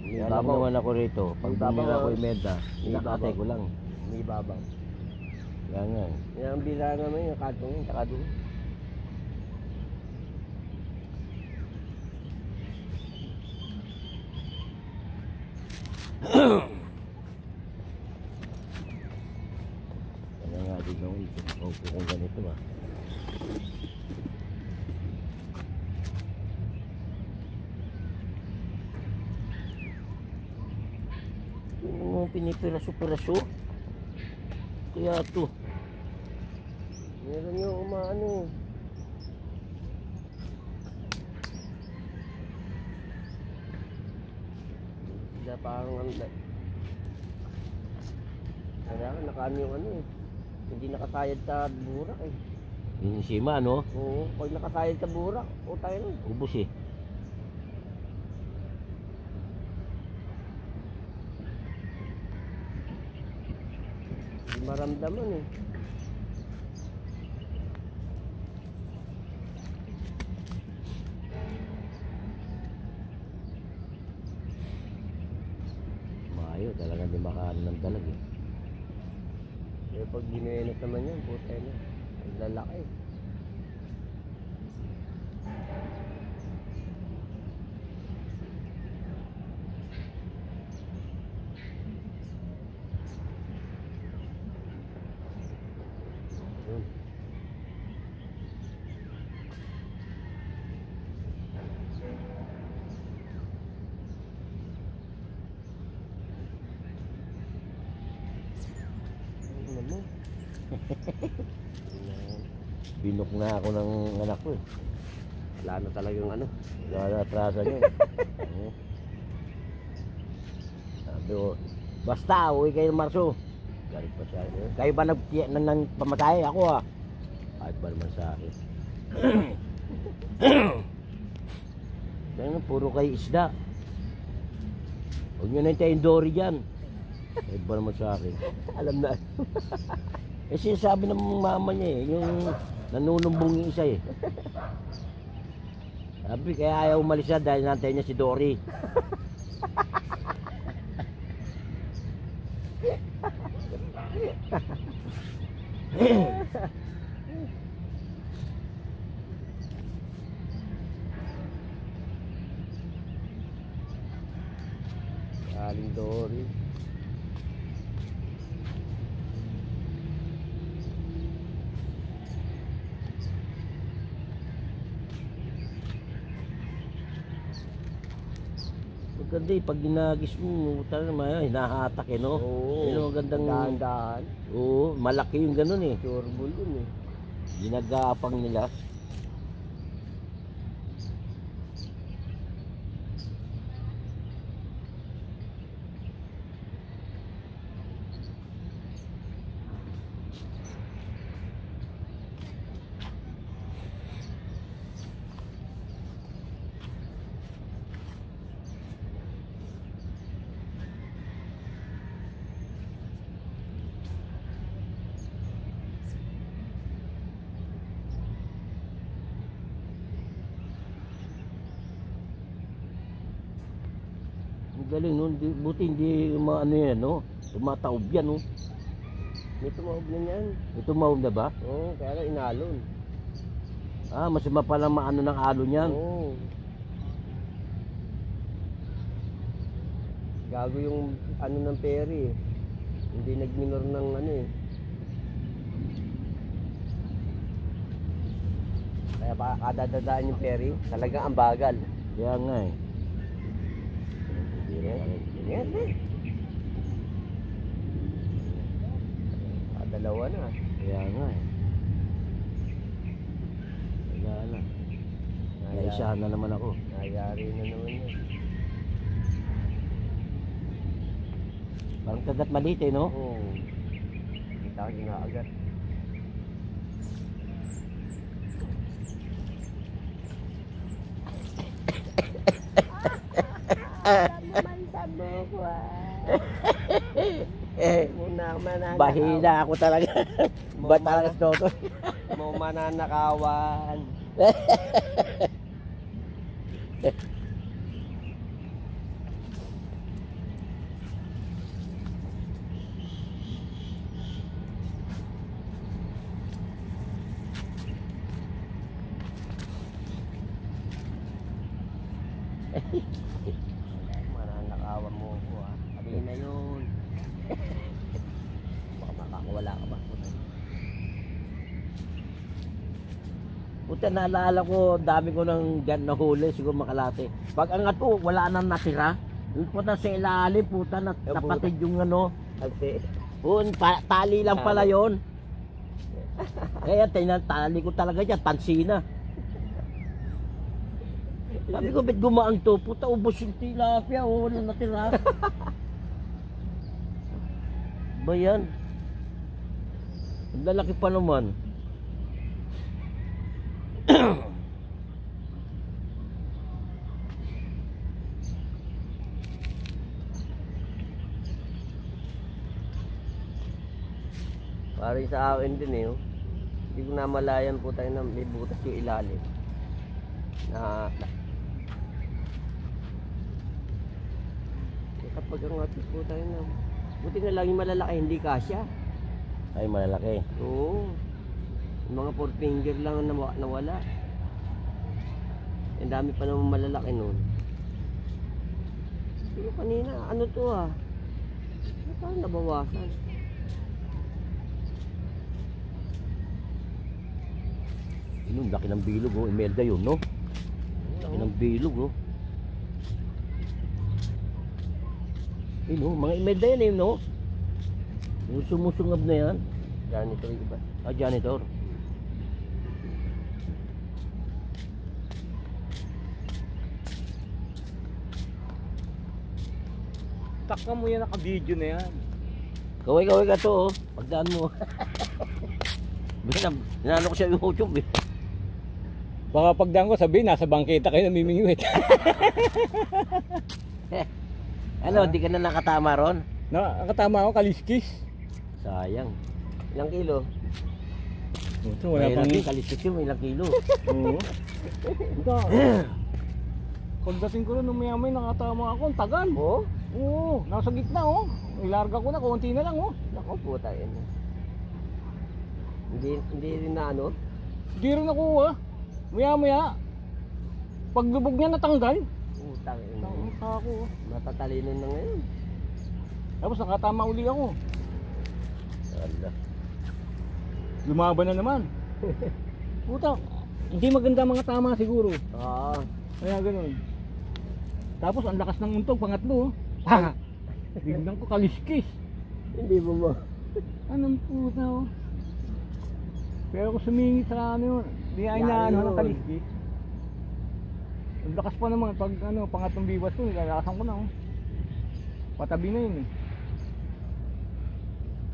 A: Kaya alam naman ako rito. Pag bumira ko Imelda, inakatay ko lang.
C: May babang.
A: Kaya nga.
C: Yan ang bila naman yung katong yun, tsaka doon.
A: Kaya nga din ako isip ko kung ganito, ah. Yung pinipiraso-piraso. Kaya ito.
C: Meron yung umaano. Sila parang ano. Kailangan nakaano yung ano eh. Hindi nakasayad sa burak eh.
A: Yung sima, no?
C: Oo, pag nakasayad sa burak, tayo nun.
A: Ubus, eh.
C: Hindi maramdaman eh.
A: ng dalag eh.
C: Eh, pag ginuenot naman yan, puta na. Ang lalaki. Yun. Ano mo?
A: Binok na ako ng anak ko eh.
C: Wala na talagang ano.
A: Wala na atrasan yun. Oo. Sabi ko, basta uwi kayo ng Marso. Galit pa siya. Kayo ba nang pamatay? Ako ah. Kahit ba naman sa akin. Kaya puro kayo isda. Huwag nyo na yung dory dyan. Kahit ba naman sa akin.
C: Alam na.
A: Eh sinasabi ng mama niya eh, yung nanunumbong yung isa eh. Sabi kaya ayaw umalis siya dahil nantay niya si Dory.
C: Aling Dory.
A: Maganda eh, pag ginagis mo, talaga hinahatak eh no?
C: Oo.
A: Yun ang magandang...
C: Dahan-dahan.
A: Oo, malaki yung ganun eh.
C: Sureball yun eh.
A: Ginagapang nila. Ang galing no, buti hindi ano yan no? Tumataob yan no?
C: May tumawag na yan.
A: Ito maob na ba?
C: Oo, kaya lang inalon.
A: Ah, masama pala maano ng alon yan.
C: Oo. Gago yung ano ng peri eh. Hindi nagminor ng ano eh. Kaya pa kadadadaan yung peri, talagang ang bagal.
A: Kaya nga eh.
C: Yan eh. Dalawa na.
A: Kaya nga eh. Wala na. Naisahan na naman ako.
C: Nayari na naman yun.
A: Parang kagat maliit eh no?
C: Oo. Kita ko ginaagat. Muna mananakaw.
A: Bahina ako talaga. Ba talaga sa toto?
C: Mo mananakawan. Mananakawan mo ko ah. Sabihin na yun. Baka makakawala ka ba?
A: Puta, naalala ko, dami ko ng gan na huli, siguro makalate. Pag angat ko, wala nang natira. Puta sa ilalim, puta, napatid yung ano.
C: Kasi,
A: Tali lang pala yon. Kaya tali ko talaga dyan, tansina. Sabi ko, ba't gumaang to? Puta, ubos yung tilapia, wala natira. Ba yan? Ang lalaki pa naman.
C: parang sa akin din eh. Oh. Hindi ko namalayan po tayo na may butas yung ilalim. Kapag ang atis po tayo na Buti na lang yung malalaki, hindi kasya.
A: Ay, malalaki.
C: Oo. Yung mga 4 finger lang ang nawala. Ang dami pa naman malalaki nun. Pero kanina, ano to ah? Parang nabawasan.
A: Yun, laki ng bilog oh. Imelda yun, no? Laki ng bilog oh. Yun oh, mga imelda yan eh, no? Yung sumusungab na yan.
C: Janitor yung iba.
A: Ah, janitor.
B: Taka mo yan, naka-video na yan.
A: Kaway-kaway ka to oh. Pagdaan mo. Binano ko siya yung YouTube eh.
B: Baka pagdaan ko sabihin, nasa bangketa kayo namimingwit.
A: Ano, di ka na nakatama ron?
B: Nakatama ako, kaliskis.
A: Sayang.
C: Ilang kilo?
B: Ito, wala
A: Mahirap
B: pang...
A: yung kalistik yung ilang kilo.
B: Oo. Ito. Pagdating ko rin, umiyamay, nakatama ako, ang tagal.
C: Oo?
B: Oo, nasa gitna oh. Ilarga ko na, konti na lang oh.
C: Naku, puta yun. Hindi rin na ano?
B: Hindi rin ako ah. Maya-maya. Paglubog niya natanggal.
C: Utang yun.
B: Tangka ako oh.
C: Matatalino na ngayon.
B: Tapos nakatama uli ako.
A: Ala.
B: Lumaban na naman. Puta, hindi maganda mga tama siguro.
C: Oo.
B: Kaya ganun. Tapos ang lakas ng untog, pangatlo oh. Ha! Biglang ko kaliskis.
C: Hindi mo mo.
B: Anong puta oh. Pero kung sumingit sa ano yun, di ay
C: Yan
B: na ano
C: yun.
B: ng kaliskis. Ang lakas pa naman pag ano, pangatlong biwas ko, nilalakasan ko na oh. Patabi na yun eh.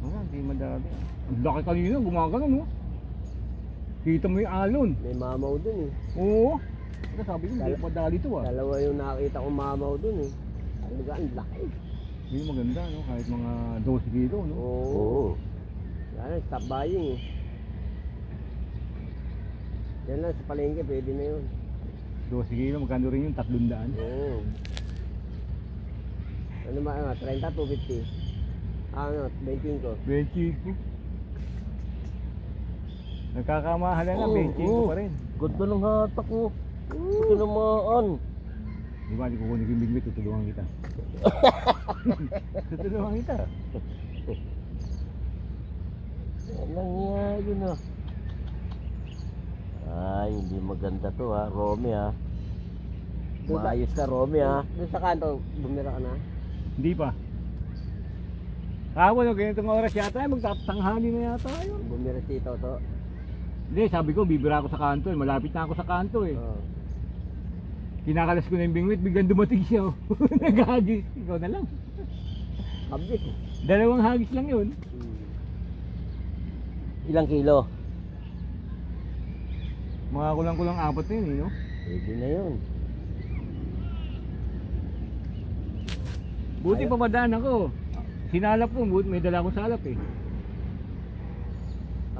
B: Wala, hindi madali. Ang laki kanina, gumagano no. Kita mo yung alon.
C: May mamaw dun eh.
B: Oo. Ito sabi ko, hindi madali to ah.
C: Dalawa yung nakita kong mamaw dun eh. Talaga, ang laki.
B: Hindi maganda no, kahit mga 12 kilo no.
C: Oo.
A: Oo.
C: Yan, stop buying eh. Yan lang, sa palengke, pwede na yun.
B: 12 kilo, magkano rin yung 300.
C: Oo. Ano ba, 30, 250. Ano, 25.
B: 25. Nagkakamahalan na,
A: Oo,
B: 25
A: oo.
B: pa rin.
A: Ganda ng hatak ko. Ito naman.
B: Di ba, di ko kunin yung bigmit, tutulungan kita. Tutulungan kita.
A: Anong nga yun ah. Ay, hindi maganda to ha, Romy ha. Maayos ka, Romy ha.
C: Doon sa kanto, bumira ka na.
B: Hindi pa. Kahapon, ganitong oras yata, magtatanghali na yata yun.
C: Bumira si Toto.
B: Hindi, sabi ko, bibira ako sa kanto eh. Malapit na ako sa kanto eh.
C: Oo.
B: Kinakalas ko na yung bingwit, biglang dumating siya oh. Naghagis, ikaw na lang.
C: Kabit.
B: 2 hagis lang yun.
A: Ilang kilo?
B: Mga kulang-kulang 4 na yun eh, no?
A: Pwede na yun.
B: Buti pa madaan ako. Sinalap ko, buti may dala akong salap eh.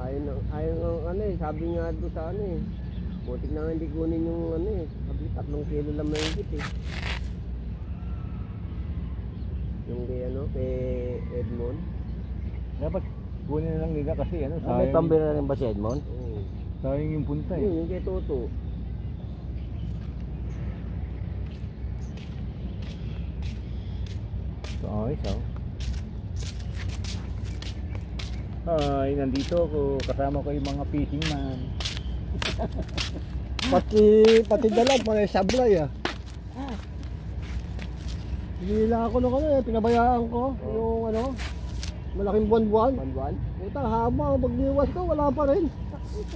C: Ayun ang ano eh, sabi nga doon sa ano eh. Butik na nga hindi kunin yung ano eh. Sabi 3 kilo lang mahigit eh. Yung kay ano, kay Edmond.
B: Dapat kunin na lang nila kasi ano,
A: Ah, may
B: sayang,
A: pambira rin ba si Edmond?
C: Oo.
B: sayang yung punta eh.
C: Yung kay Toto.
B: Ayos oh. Ay, nandito ako. Kasama ko yung mga fishing man.
D: Pati dalag, mga sablay ah. Hinila ako nung ano eh, pinabayaan ko. Yung ano, malaking buwan-buwan.
C: Panbuan?
D: Puta, haba, magdiwas ko, wala pa rin.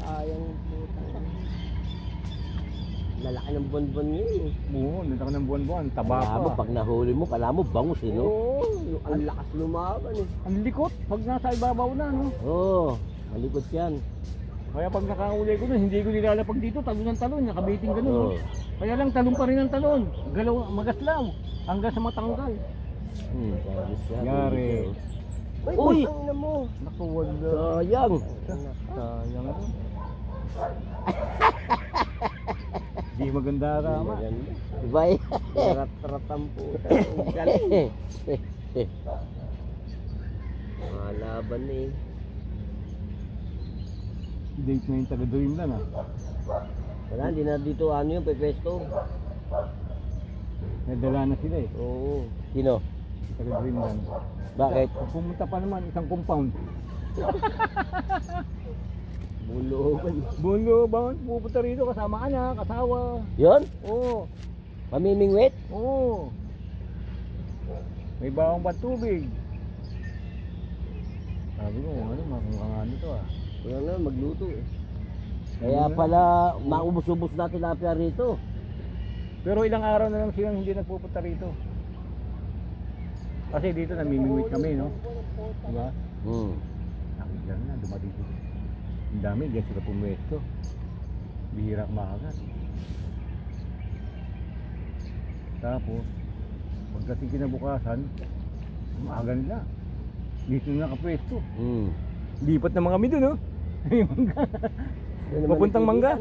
C: Sayang puta. Lalaki ng bonbon yun eh.
B: Oo, nandito ka ng buwan-buwan. Taba
A: Kala mo,
B: pa.
A: pag nahuli mo, kala mo bangus eh, no?
C: Oo, yung ang lakas lumaban eh.
B: Ang likot pag nasa ibabaw na, no?
A: Oo, malikot yan.
B: Kaya pag nakahuli ko na, hindi ko nilalapag dito, talon ng talon, nakabiting ganun.
A: Oo.
B: No? Kaya lang, talon pa rin ang talon. Galaw, magaslaw, hanggang sa matanggal.
A: Sayang siya.
B: Yari.
A: Uy!
C: Ano mo?
B: Naku, wala.
A: Sayang!
B: Sayang ano? Di maganda rama.
C: Maganda.
A: Diba eh?
C: Rat-rat ang puta. Ang galing. Laban na eh.
B: Date na yung taga-Dreamland ah.
C: Wala, hindi na dito ano yung pepesto.
B: Nadala na sila eh.
C: Oo.
A: Sino?
B: Taga-Dreamland.
A: Bakit?
B: Pumunta pa naman isang compound.
C: Bulogan.
B: Bulo ba? Pupunta rito kasama anak, asawa.
A: Yun?
B: Oo.
A: Mamimingwit?
B: Oo. May bawang pa tubig. Sabi ko, ano, makung ano to ah.
C: Wala na, magluto eh.
A: Kaya pala, maubos-ubos natin tilapia rito.
B: Pero ilang araw na lang silang hindi nagpupunta rito. Kasi dito namimingwit kami, no? Diba? Nakikita na, dumating dito. Ang dami, diyan sila pumwesto. Bihira makagat. Tapos, pagdating kinabukasan, maaga nila. Dito na nakapwesto. Lipat na mga kami doon, no? Yung mangga. Papuntang mangga.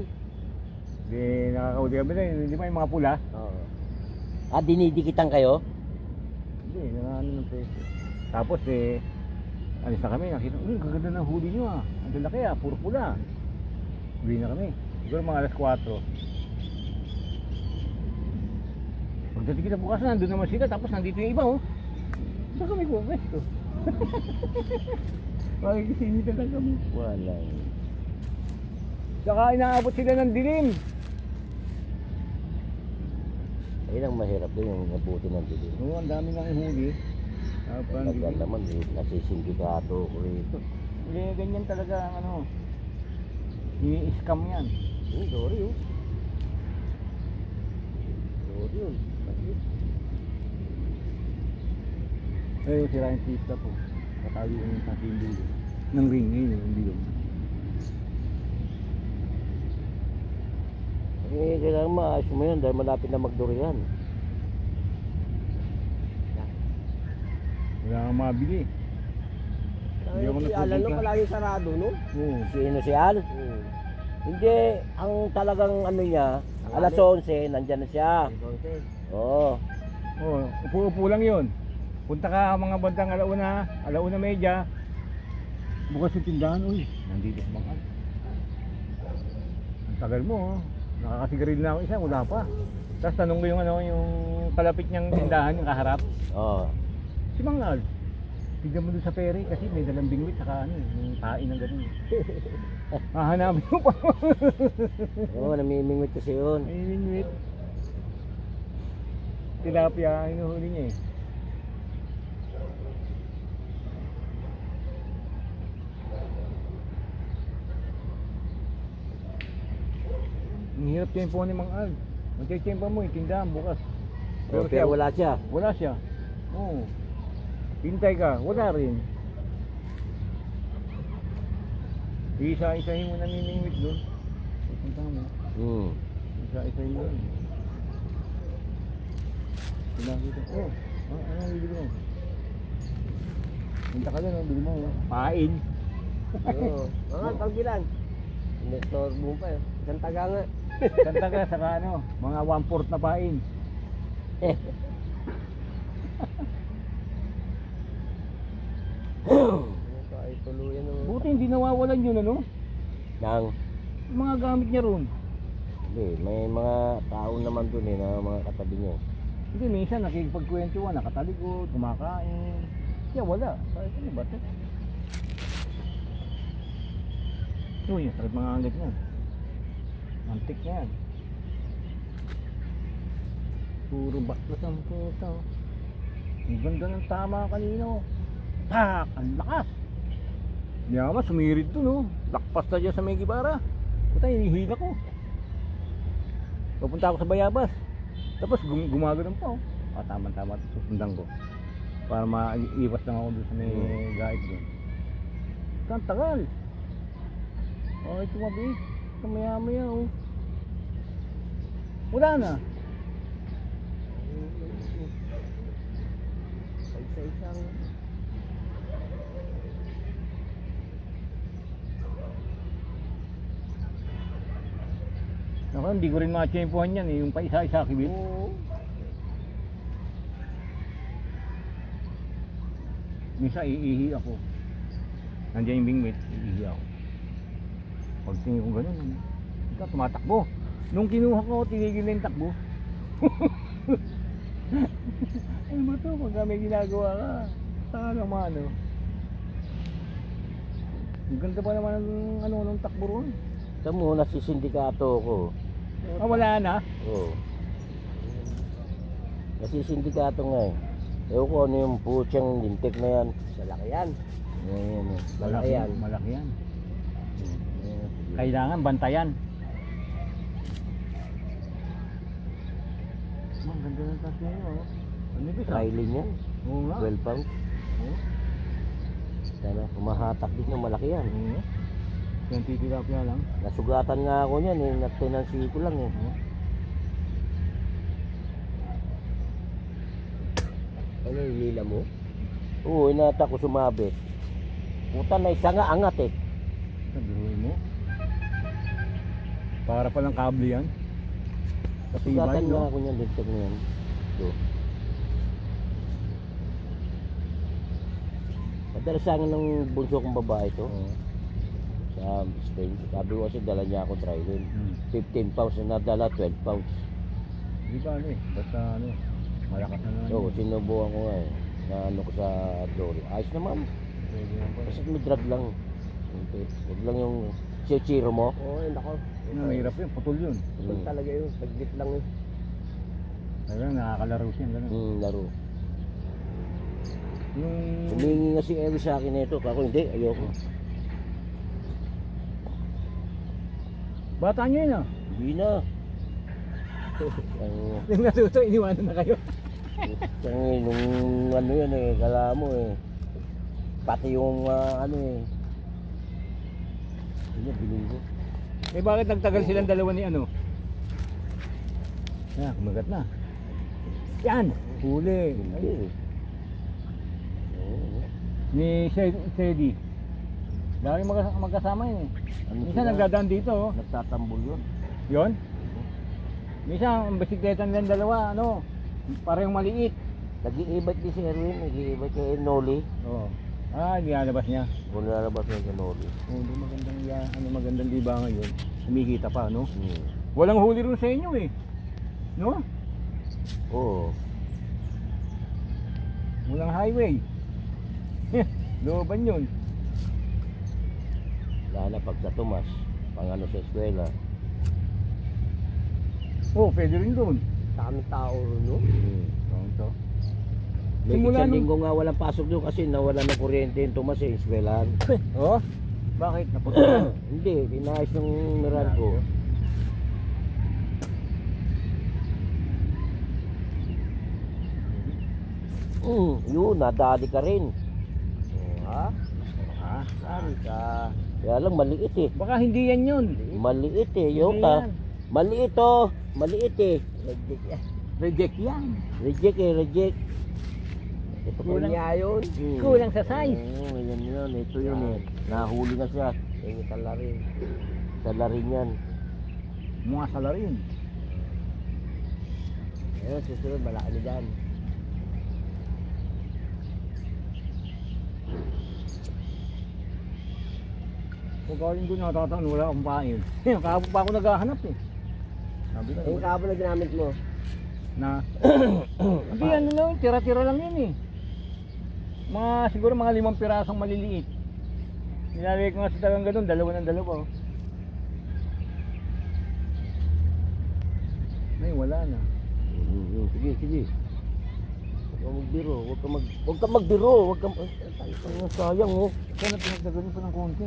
B: Hindi, nakakauli kami na, hindi ba yung mga pula?
C: Oo.
A: Ah, dinidikitan kayo?
B: Hindi, ano ng pwesto. Tapos alis na kami, nakita, uy, gaganda ng huli nyo ah. Ang laki ah, puro pula. Uwi na kami. Siguro mga alas 4. Pagdating kita bukas, nandun naman sila, tapos nandito yung iba oh. Saan kami pumwesto? Makikisingit na lang kami.
A: Wala.
B: Saka inaabot sila ng dilim.
A: Ayun ang mahirap doon, yung nabuti ng dilim.
B: Oo, ang dami nang huli.
A: Tagal naman, nasisindikato ko rito.
B: Hindi, ganyan talaga ang ano. Ini-scam yan.
C: Dory oh. Dory yun.
B: Ayun, sira yung pista po. Katali yung kasi yung dulo. Nang ring, ayun yung bilog.
A: Kailangan maayos mo yun dahil malapit na magdurian.
B: Wala kang mabili. Hindi ako
C: Si Alan no,
B: nagpupunta.
C: palagi sarado no?
B: Oo.
A: Sino si Al?
C: Oo.
A: Hindi, ang talagang ano niya, alas 11, nandyan na siya.
C: Entonces,
A: Oo.
B: Oo, upo-upo lang yun. Punta ka mga bandang alauna media. Bukas yung tindahan, uy. Nandito ang mga. Ang tagal mo, oh. Nakakasigaril na ako isa, wala pa. Tapos tanong ko yung yung kalapit niyang tindahan, yung kaharap.
A: Oo.
B: Si Mangal, tignan mo doon sa pere kasi may dalang bingwit saka yung tain ng ganun. Hahanapin mo pa.
A: Oo, namimingwit kasi yun.
B: May bingwit. Tilapia, hinuhuli niya eh. Ang hirap tempo ni Mang Al. Magte-tempo mo, tindahan bukas.
A: Pero wala siya.
B: Wala siya. Oo. Hintay ka, wala rin. Isa-isahin mo namimingwit doon. Pupunta mo. Isa-isahin mo doon. Pinakita. Oh, ano ang bibili mo? Punta ka doon, bili mo. Pain.
C: oo. Mga pagbilan. Nestor mo pa eh. Isang taga nga.
B: Kanta ka saka mga 1/4 na pain.
C: Ito ay tuluyan ng...
B: Buti hindi nawawalan yun
A: Nang,
B: Yung mga gamit niya roon.
A: hindi, may mga tao naman dun na mga katabi niya.
B: Hindi, minsan nakikipagkwentuhan, nakatalikod, kumakain. Kaya wala. Bakit ano ba ito? Uy, sakit mga anggit niya. Antik niya yan. Puro baklas ang puta. Ang ganda ng tama kanina. Tak! Ang lakas! Yaman, sumirid doon Lakpas na dyan sa may gibara. Puta, hinihila ko. Papunta ako sa Bayabas. Tapos gumagano'n pa tama-tama susundan ko. Para maiwas lang ako doon sa may gait doon. Ang tagal. Okay, tumabi. Kamaya-maya Wala na.
C: Isa-isang...
B: Ako, hindi ko rin makachempohan yan yung pa isa-isa kibit.
C: Oo.
B: Minsan iihi ako. Nandiyan yung bingwit, iihi ako. Pag tingin ko ganun, ikaw tumatakbo. Nung kinuha ko, tinigil na yung takbo. Ano ba ito? Pagka may ginagawa ka, saka naman ano. Ang ganda pa naman ng takbo ron.
A: Tamo, nasisindikato ko.
B: Ah, wala na?
A: Oo. Nasisindikato nga eh. Ewan ko ano yung putyang lintik na yan.
C: Malaki yan.
A: Yan.
C: Malaki yan.
B: Malaki yan. Kailangan bantayan. Ang ganda ng tasya nyo. Ano ba?
A: Triling yan.
B: Oo nga.
A: 12 pounds.
B: Oo.
A: Sana pumahatak din yung malaki yan.
B: Oo. Yan titilapia lang.
A: Nasugatan nga ako niyan eh. Nagtinansi ko lang eh.
C: Ano yung nila mo?
A: Oo, inata ko sumabit. Puta na isa nga angat eh.
B: Sabihin mo. Para palang kable yan.
A: Nasugatan
B: Kasibay,
A: nga
B: no?
A: ako niyan. Lintik na yan. Ito. Madalasangan ng bunso kong babae to.
B: Oo.
A: Sa Spain. Sabi ko kasi dala niya ako triling.
B: Hmm.
A: 15 pounds na nadala 12 pounds.
B: Hindi pa ano eh. Basta ano. Malakas na naman.
A: So, sinubukan ko nga eh. Na ano ko sa Dory. Ayos naman.
B: Pwede naman pala.
A: Kasi may drag lang. Huwag lang yung chichiro mo.
C: Oo, nako.
B: Mahirap yun. Putol yun.
C: Pag talaga yun, saglit lang yun.
B: Kaya nakakalaro siya. Ganun.
A: Laro.
B: Yung...
A: Humingi nga si Ewi sa akin nito. Ako hindi, ayoko.
B: Bata nyo yun ah.
A: Hindi na. Ang,
B: Yung natuto, iniwanan na kayo.
A: nung ano yan eh, kala mo eh. Pati yung ano eh. Hindi, bilinggo.
B: Eh bakit nagtagal silang dalawa ni ano? Yan, kumagat na. Yan! Huli.
A: Hindi eh. Oo.
B: Ni Sedi. Lagi magkasama yun eh.
A: Ano
B: Minsan
A: sila?
B: nagdadaan dito oh.
A: Nagtatambol yun.
B: Yon? Minsan ang bisikleta nilang dalawa, ano, parang maliit.
A: Nag-i-e-bike din si Erwin. Nag-i-e-bike kay Noli.
B: Oo. Ah, nilalabas niya.
A: Kung lalabas niya kay Noli.
B: Oh, di magandang magandang libangan yun. Kumikita pa, no?
A: Hmm.
B: Walang huli rin sa inyo eh. No?
A: Oo.
B: Walang highway. Looban yun.
A: Wala na pagka Tomas. Pang ano sa eskwela.
B: Oh, pwede rin doon.
C: Dami tao ron, no?
B: Ito.
A: May
B: Simula
A: isang
B: nung-
A: linggo nga walang pasok doon kasi nawala ng kuryente yung Tomas sa eskwelahan.
B: Oh? Bakit? Naputol.
A: Hindi, inayos ng meral ko. Yun, nadali ka rin.
C: Ha?
B: Ha?
C: Saan ka?
A: Kaya lang maliit eh.
B: Baka hindi yan yun.
A: Maliit eh,
B: Hindi
A: Yota.
B: yan.
A: Maliit oh. Maliit eh.
B: Reject yan.
A: Reject eh, reject. Ito pa
B: Kulang-
C: Kanya yun.
B: Kulang sa size.
A: Oo, yan yun. Ito yun eh. Nahuli na siya.
C: Yung tala rin.
A: Sa larin yan.
B: Mga salarin.
C: Ayun, susunod, malaki na dyan.
B: Pagkaling doon natataan, wala akong pain. Kahapon pa ako naghahanap eh. Sabi na,
C: Yung kabel na ginamit mo.
B: na hindi ano lang, tira-tira lang yun eh. Siguro mga 5 pirasong maliliit. Nilalagay ko nga sa tagang ganun, dalawa ng dalawa. Oh. Ay, wala na.
A: Sige, sige. Huwag ka magbiro. Huwag ka sayang oh.
B: Ikaw na pinagdagaling pa ng konti.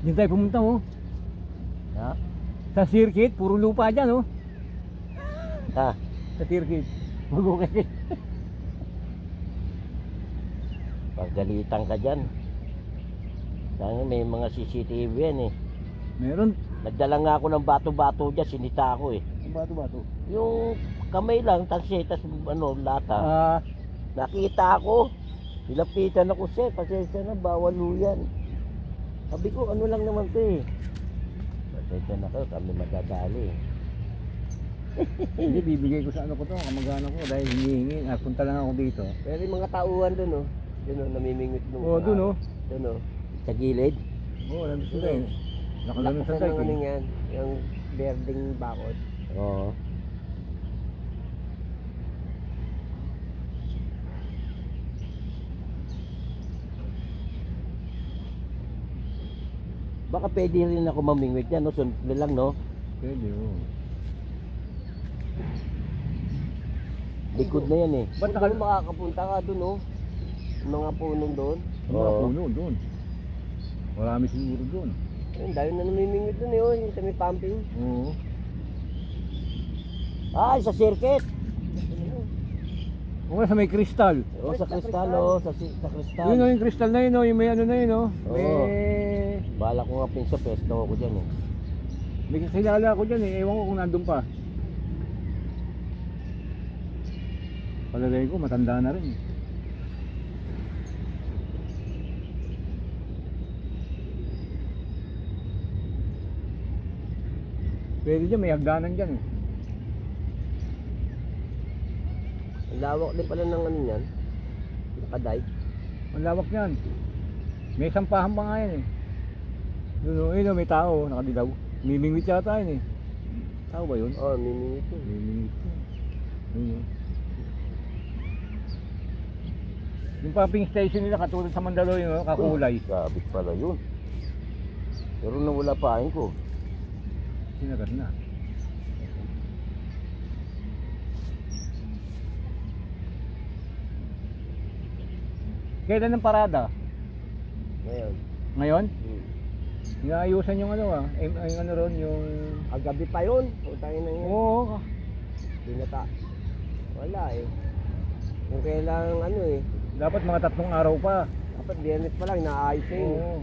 B: Diyan tayo pumunta oh.
A: Ha?
B: Sa circuit, puro lupa dyan oh.
A: Ha?
B: Sa circuit. Mag-okay.
A: Pagalitan ka dyan. Dahil may mga CCTV yan eh.
B: Meron.
A: Nagdala nga ako ng bato-bato dyan, sinita ako eh.
B: Bato-bato.
A: Yung kamay lang, tansi, tas ano, lata.
B: Ah,
A: Nakita ako. Nilapitan ako siya, pasensya na, bawal ho yan. Sabi ko, ano lang naman to eh. Pasensya na kayo, kami madadali.
B: Hindi, bibigay ko sa ano ko to, kamag-anak ko dahil hinihingi. Punta lang ako dito.
C: Pero yung mga tauhan doon, oh. Yun, oh, namimingwit nung...
B: Oo, dun oh.
C: Doon, oh.
A: Sa gilid.
B: Oo, nandun sila eh. Nakaganon sa
C: Lakasan
B: dike
C: ng ano
B: eh.
C: yan. Yung berding bakod.
A: Oo. Baka pwede rin ako mamingwit yan, no? Sunod na lang, no?
B: Pwede oh.
A: Likod na yan eh.
C: Ba't doon makakapunta ka doon, oh? Yung mga punong doon.
B: Mga
A: Oo.
B: puno doon. Marami siguro doon.
C: Ayun, dahil na namimingwit doon, eh, oh. Yung sa may pumping.
B: Oo.
A: Ay, sa circuit!
B: Oo, sa may kristal.
A: O, sa kristal, o. Sa kristal.
B: Yun oh, yung kristal na yun oh, yung may ano na yun oh.
A: Oo.
B: May...
A: Bala ko nga pinsa, pesto ako dyan eh.
B: May kilala ako dyan eh, ewan ko kung nandun pa. Palagay ko, matanda na rin. Pwede dyan, may hagdanan dyan eh.
C: Ang lawak din pala ng ano yan. Nakaday.
B: Ang lawak yan. May sampahan pa nga yan eh. Yun o, yun o, may tao, nakadilaw. Mimingwit yata yun eh. Tao ba yun?
C: Oh, mimingwit yun.
B: Mimingwit yun. Yun o. Yung pumping station nila katulad sa Mandaluyong, no? Kakulay.
A: Sabit pala yun. Pero nawala pahin ko.
B: Sinagat na. Kailan ang parada?
C: Ngayon.
B: Ngayon?
C: Hmm.
B: Inaayusan yung ano ah, yung ano ron, yung...
C: Agabi pa yun. Putangin na yun.
B: Oo,
C: Binata. Wala eh. Kung kailangan ano eh.
B: dapat mga 3 araw pa.
C: Dapat biyernes pa lang, inaayos na yun.
B: Oo.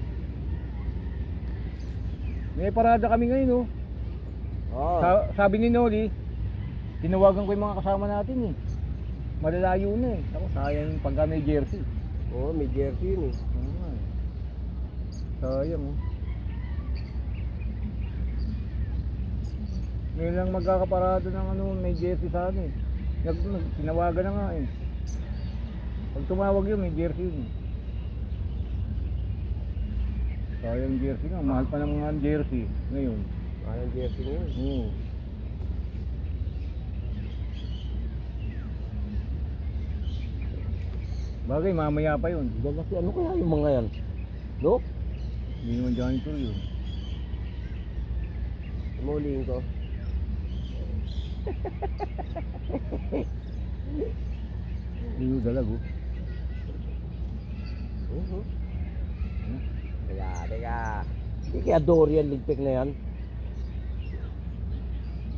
B: May parada kami ngayon oh.
C: Oo.
B: Sabi ni Noli, tinawagan ko yung mga kasama natin eh. Malalayo na eh. Ako sayang yung pagka may jersey.
C: Oo, may jersey yun eh.
B: Oo nga eh. Sayang oh. Ngayon lang magkakaparado ng ano, may jersey sa ano eh. Tinawagan na nga eh. Pag tumawag yun, may jersey yun eh. Sayang jersey nga, mahal pa ng mga jersey ngayon.
C: Anong jersey na yun?
B: Oo. Bagay, mamaya pa yun.
A: Kasi ano kaya yung mga yan? No?
B: Hindi naman janitor yun.
C: Umuliin ko.
B: Hindi yung dalag oh.
C: Teka.
A: Hindi kaya Dorian ligpik na yan.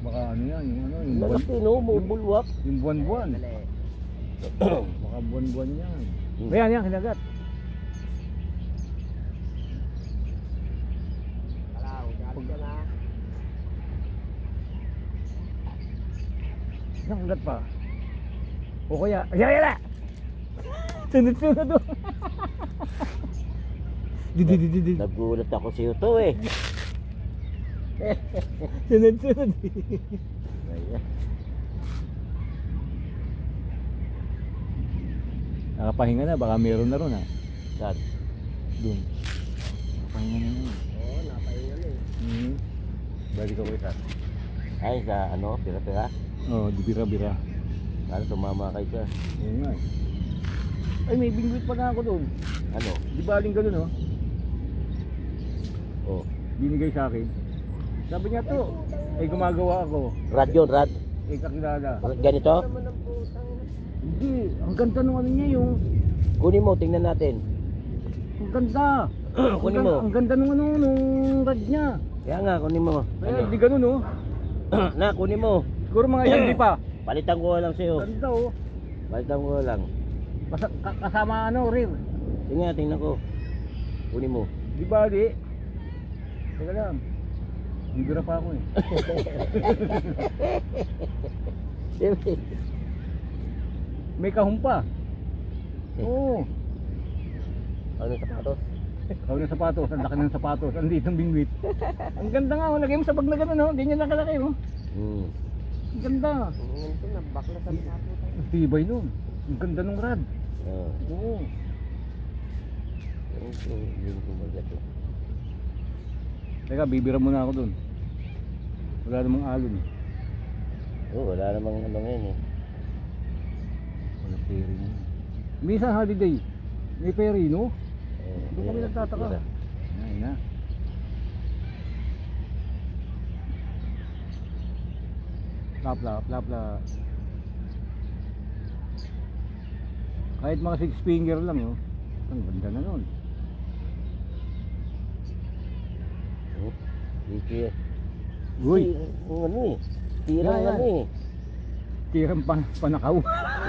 B: Baka ano yan, yung ano, yung
A: Lalaki no, bubulwak.
B: yung buwan-buwan.
C: Dali.
B: Baka buwan-buwan yan.
A: Hmm.
B: Ayan yan, kinagat.
C: Kalaw, galit ka na.
B: Nakagat pa. O kaya, ayan na! Sunod-sunod oh. Didi.
A: Nagulat ako sa'yo to eh.
B: Sunod-sunod.
A: Ayan.
B: Nakapahinga na, baka meron na ron ha.
A: Saan?
B: Doon. Nakapahinga na yun.
C: Oo, napahinga na eh.
B: Balik ako isa.
A: Ay, sa ano, pira-pira.
B: Oo, di bira-bira.
A: Kala tumama kayo dyan.
B: Oo nga eh. Ay, may bingwit pa nga ako doon.
A: Ano?
B: Di baling ganun oh.
A: Oh.
B: Binigay sa akin. Sabi niya to, ay gumagawa ako.
A: Rad yun, rad.
B: Eh kakilala.
A: Ganito?
C: Naman ang putang ina.
B: Hindi, ang ganda nung ano niya yung...
A: Kunin mo, tingnan natin.
B: Ang ganda.
A: Kunin mo.
B: Ang ganda nung ano, nung rad niya.
A: Kaya nga, kunin mo.
B: Kaya di ganun oh.
A: Na, kunin mo.
B: Siguro mga isang di pa.
A: Palitan ko lang sa'yo.
B: Ganda oh.
A: Palitan ko lang.
B: Kasama ano, real.
A: Tingnan ko. Kunin mo.
B: Di ba di? Teka lang. Bibira pa ako eh. May kahumpa. Oo.
C: Ano sa patos?
B: Kau ng sapatos, ang laki ng sapatos, andito ang bingwit. Ang ganda nga, lagay mo sa bag na gano'n, no? Ganyan lang kalaki mo. Ang ganda.
C: Ito na, bakla sa nato.
B: Ang tibay nun. Ang ganda nung rad.
A: Oo.
B: Oo.
A: Ito, yung kumagat eh.
B: Teka, bibira muna ako dun. Wala namang alon eh.
A: Oo, wala namang ano ngayon eh.
B: Wala ferry na. Minsan holiday, may ferry no? Doon kami
A: yan,
B: nagtataka.
A: tira.
B: Ayun na. Lapla. Kahit mga 6 finger lang no? Ang ganda na nun.
A: Oh, Iki.
B: Uy,
A: Yung ano eh. Tirang
B: Yan, yan.
A: ano eh.
B: tirang panakaw.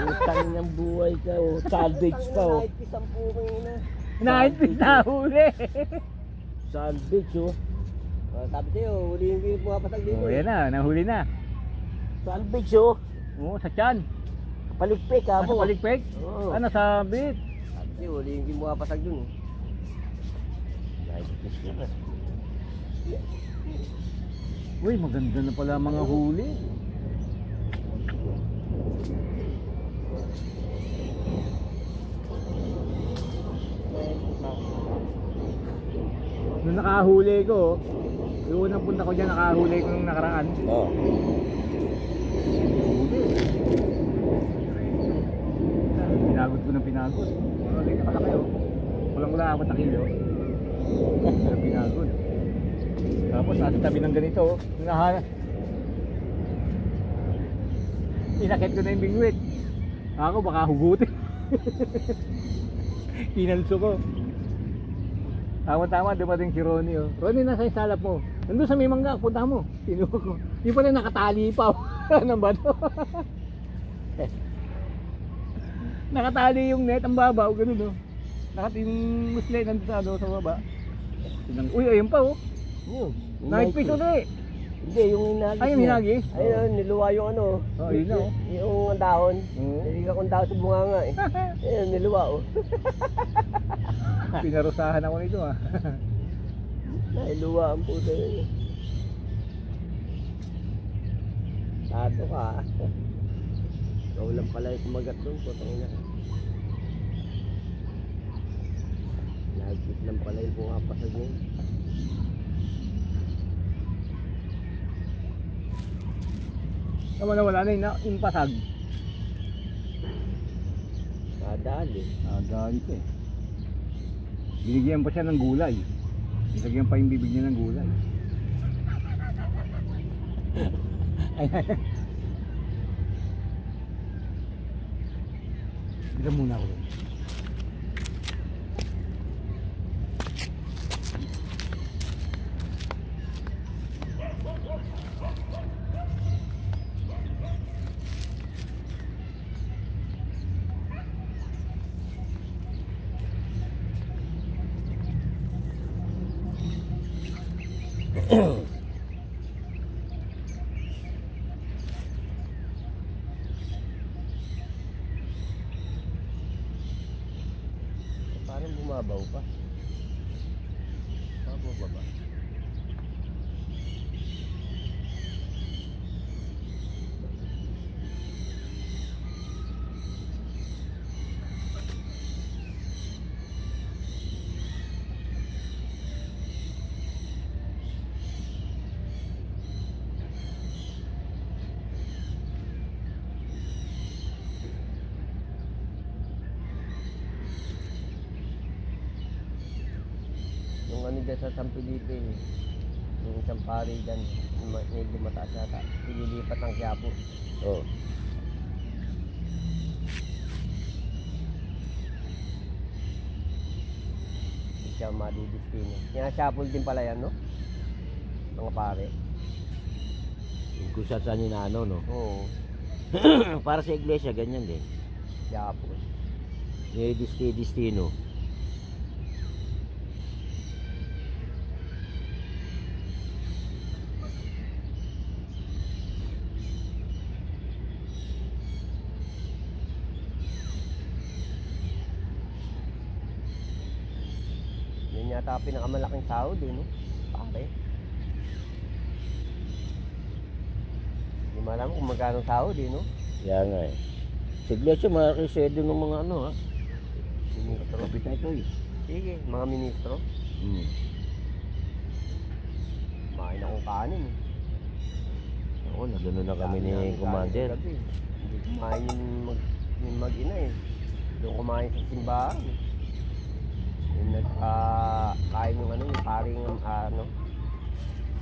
A: Utang ng buhay ka oh. Salvage pa oh.
C: Kahit isang pukong ina.
B: Naipit na huli.
A: Salvage oh.
C: Sabi sa'yo, huliin ko yung pumapasag dito.
B: Oh, yan na, nahuli na.
A: Salvage oh.
B: Oo, sa tiyan.
A: Palikpik ha
B: Sa
A: po.
B: palikpik.
C: Oo.
B: Ano, sabit.
C: Sabi sa'yo, huliin ko yung pumapasag dun.
A: Naipis ka na.
B: Uy, maganda na pala mga huli. Nung nakahuli ko, yung unang punta ko dyan, nakahuli ko nung nakaraan.
A: Oh.
B: Pinagot ko ng pinagot. Hindi ka pala kayo. Kulang-kulang 4 na kilo. Pero pinagot. Tapos nasa tabi ng ganito, inakit ko na yung bingwit. Ako baka hugutin. Kinalso ko. Tama-tama, dumating si Ronnie. Oh. Ronnie, nasa yung salap mo. Nandun sa may mangga, punta mo. Pinuha ko. Yung pala nakatali pa. Ano ba to? Nakatali yung net, ang babaw, ganun oh. Yung musle nandun sa, sa baba. Uy, ayun pa oh.
A: Yun.
B: Nightfish ulit.
A: Hindi, yung hinagis
B: Ay, yung
A: niya.
B: hinagi?
C: Ayun, niluwa yung ano.
B: Oh, yun na oh.
C: Yung dahon.
B: Oo.
C: Niliga kong dahon sa bunganga eh. Ayun, niluwa oh.
B: Pinarusahan ako nito ah.
C: Nailuwa ang puto yun. Tato ka. Ikaw lang pala yung kumagat doon. Putang ina. Nagkit lang pala yung pumapasag yun.
B: Tama na, wala na yung pasag.
C: Nadali.
B: Galit eh. Binigyan pa siya ng gulay. Binigyan pa yung bibig niya ng gulay. Bilang muna ako.
C: Parang bumabaw pa. Babaw ba? Yung ano dyan sa San Felipe, yung isang pari dyan, medyo mataas yata, ililipat ng Quiapo.
A: Oh.
C: Hindi siya madidistino. Sinashuffle din pala yan, no? Mga pare.
A: Yung kung saan ni Nano no.
C: Oo,
A: Para sa iglesia ganyan din.
C: shuffle.
A: May destino.
C: Yan yata ang pinakamalaking sahod, no? Pare. Hindi mo alam kung magkano sahod eh, no?
A: Yan nga eh. Sigla siya makakisedo ng mga ano ha.
C: Ministro.
A: Kapit na ito eh.
C: Sige, mga ministro.
A: Hmm.
C: Kumain akong kanin eh.
A: Oo, nagano na kami ni Commander.
C: Gabi. Hindi kumain yung mag-ina eh. Doon kumain sa simbahan. Yung kain yung ano, yung paring ano,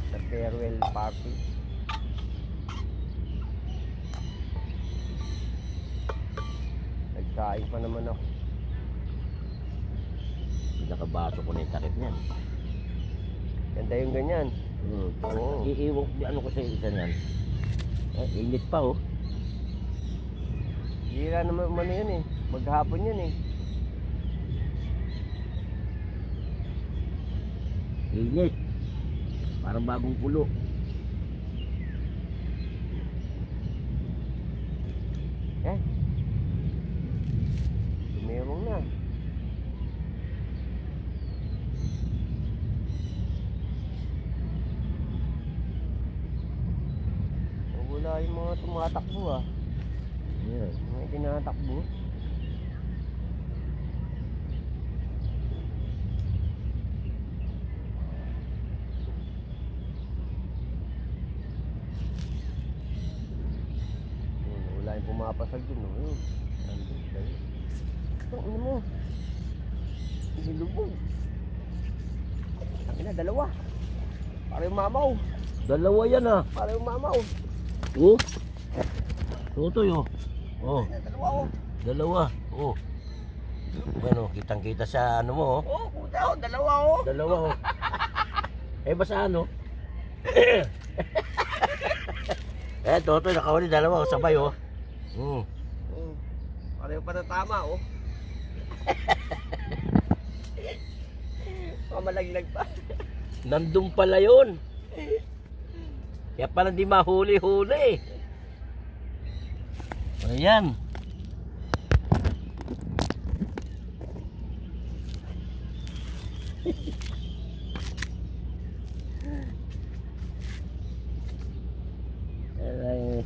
C: sa farewell party. Nagsaing pa naman ako.
A: Nakabaso ko na yung takip niyan.
C: Ganda yung ganyan. Oo.
A: Iiwag, ano ko sa isa niyan. Init pa oh.
C: Hira naman umano yun eh. Maghapon yun eh.
A: Init. Parang bagong pulo.
C: Dumirong na. Wala yung mga tumatakbo ah.
A: Yes.
C: Mga tinatakbo. Wala yung pumapasag dun. Oh. Andun tayo. Ito, ano mo? Nilubog. Ang ina, dalawa. Para yung mamaw.
A: Dalawa yan ah.
C: Para yung mamaw.
A: Oh. Tutoy oh. Oh.
C: Dalawa oh.
A: Dalawa. Oh. Bueno, kitang-kita sa ano mo oh.
C: Oh, puta oh, dalawa oh.
A: Dalawa oh. Eh basta ano? Tutoy nakahuli dalawa oh, sabay oh.
C: Oh. Pareho pa na tama oh. Mamalaglag pa.
A: Nandun pala yun. Kaya pala di mahuli-huli. Ayan. Ayan.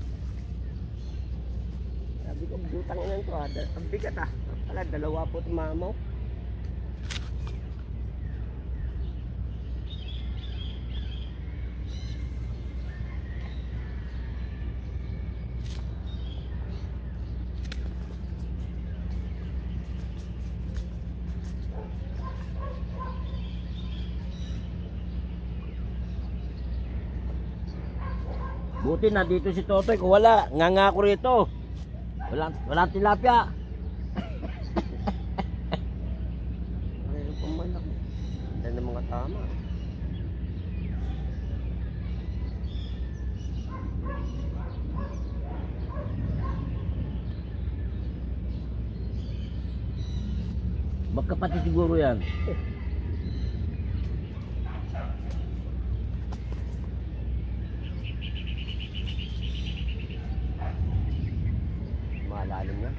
C: Sabi ko, butang inan to ah. Ang bigat ah. Pala, dalawa po tumamaw.
A: Buti na dito si Totoy. Kung wala, ngangako rito. Walang tilapia.
C: Pareho pa malaki. Ganda ng mga tama.
A: Magkapatid siguro yan.
C: Malalim na.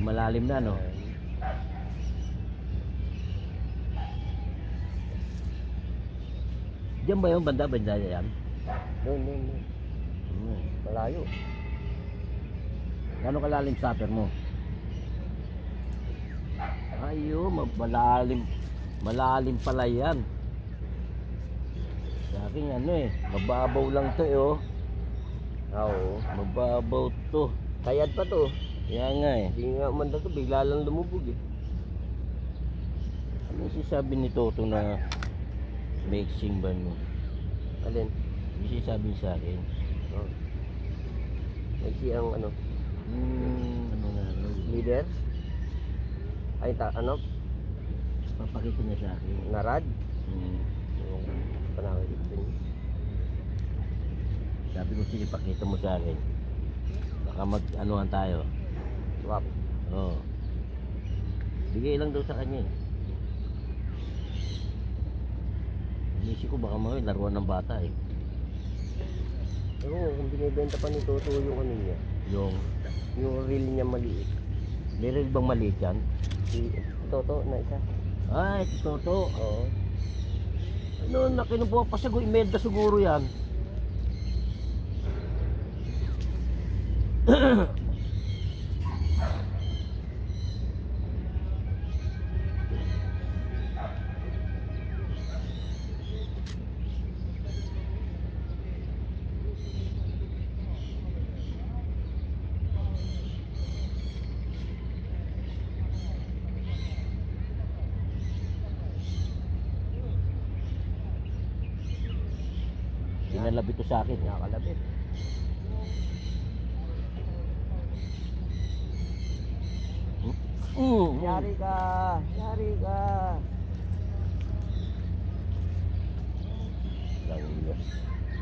A: Malalim na no. Diyan ba yung banda yan?
C: Doon.
A: Hmm.
C: Malayo.
A: Gano'ng kalalim sa upper mo? Ayo, malalim. Malalim pala yan. Sa akin ano eh, mababaw lang to eh oh.
C: Oo.
A: Mababaw to.
C: Kayad pa to.
A: Kaya nga eh.
C: Hindi nga umanda to, bigla lang lumubog eh.
A: Ano sinasabi ni Toto na mixing ba mo?
C: Alin?
A: Ano sinasabi sa akin?
C: Oh. Nagsi ang ano?
A: Ano na ano?
C: Leader? Ay, ano?
A: Papakita niya sa akin.
C: Narad?
A: Hmm.
C: Yung panawid din.
A: Sabi ko sige pakita mo sa akin. Baka mag-anuhan tayo.
C: Swap.
A: Oo. Bigay lang daw sa kanya eh. Inisip ko baka mawin laruan ng bata eh.
C: Pero kung binibenta pa ni Toto yung ano niya, yung reel niya maliit.
A: Meron bang maliit yan?
C: Si Toto na isa.
A: Ay, si Toto.
C: Oo.
A: Ano, nakinubuha pa sa imeda siguro yan. Pinalabit to sa akin.
C: Nakakalapit. Yari ka. Yari ka.
A: Lang yun.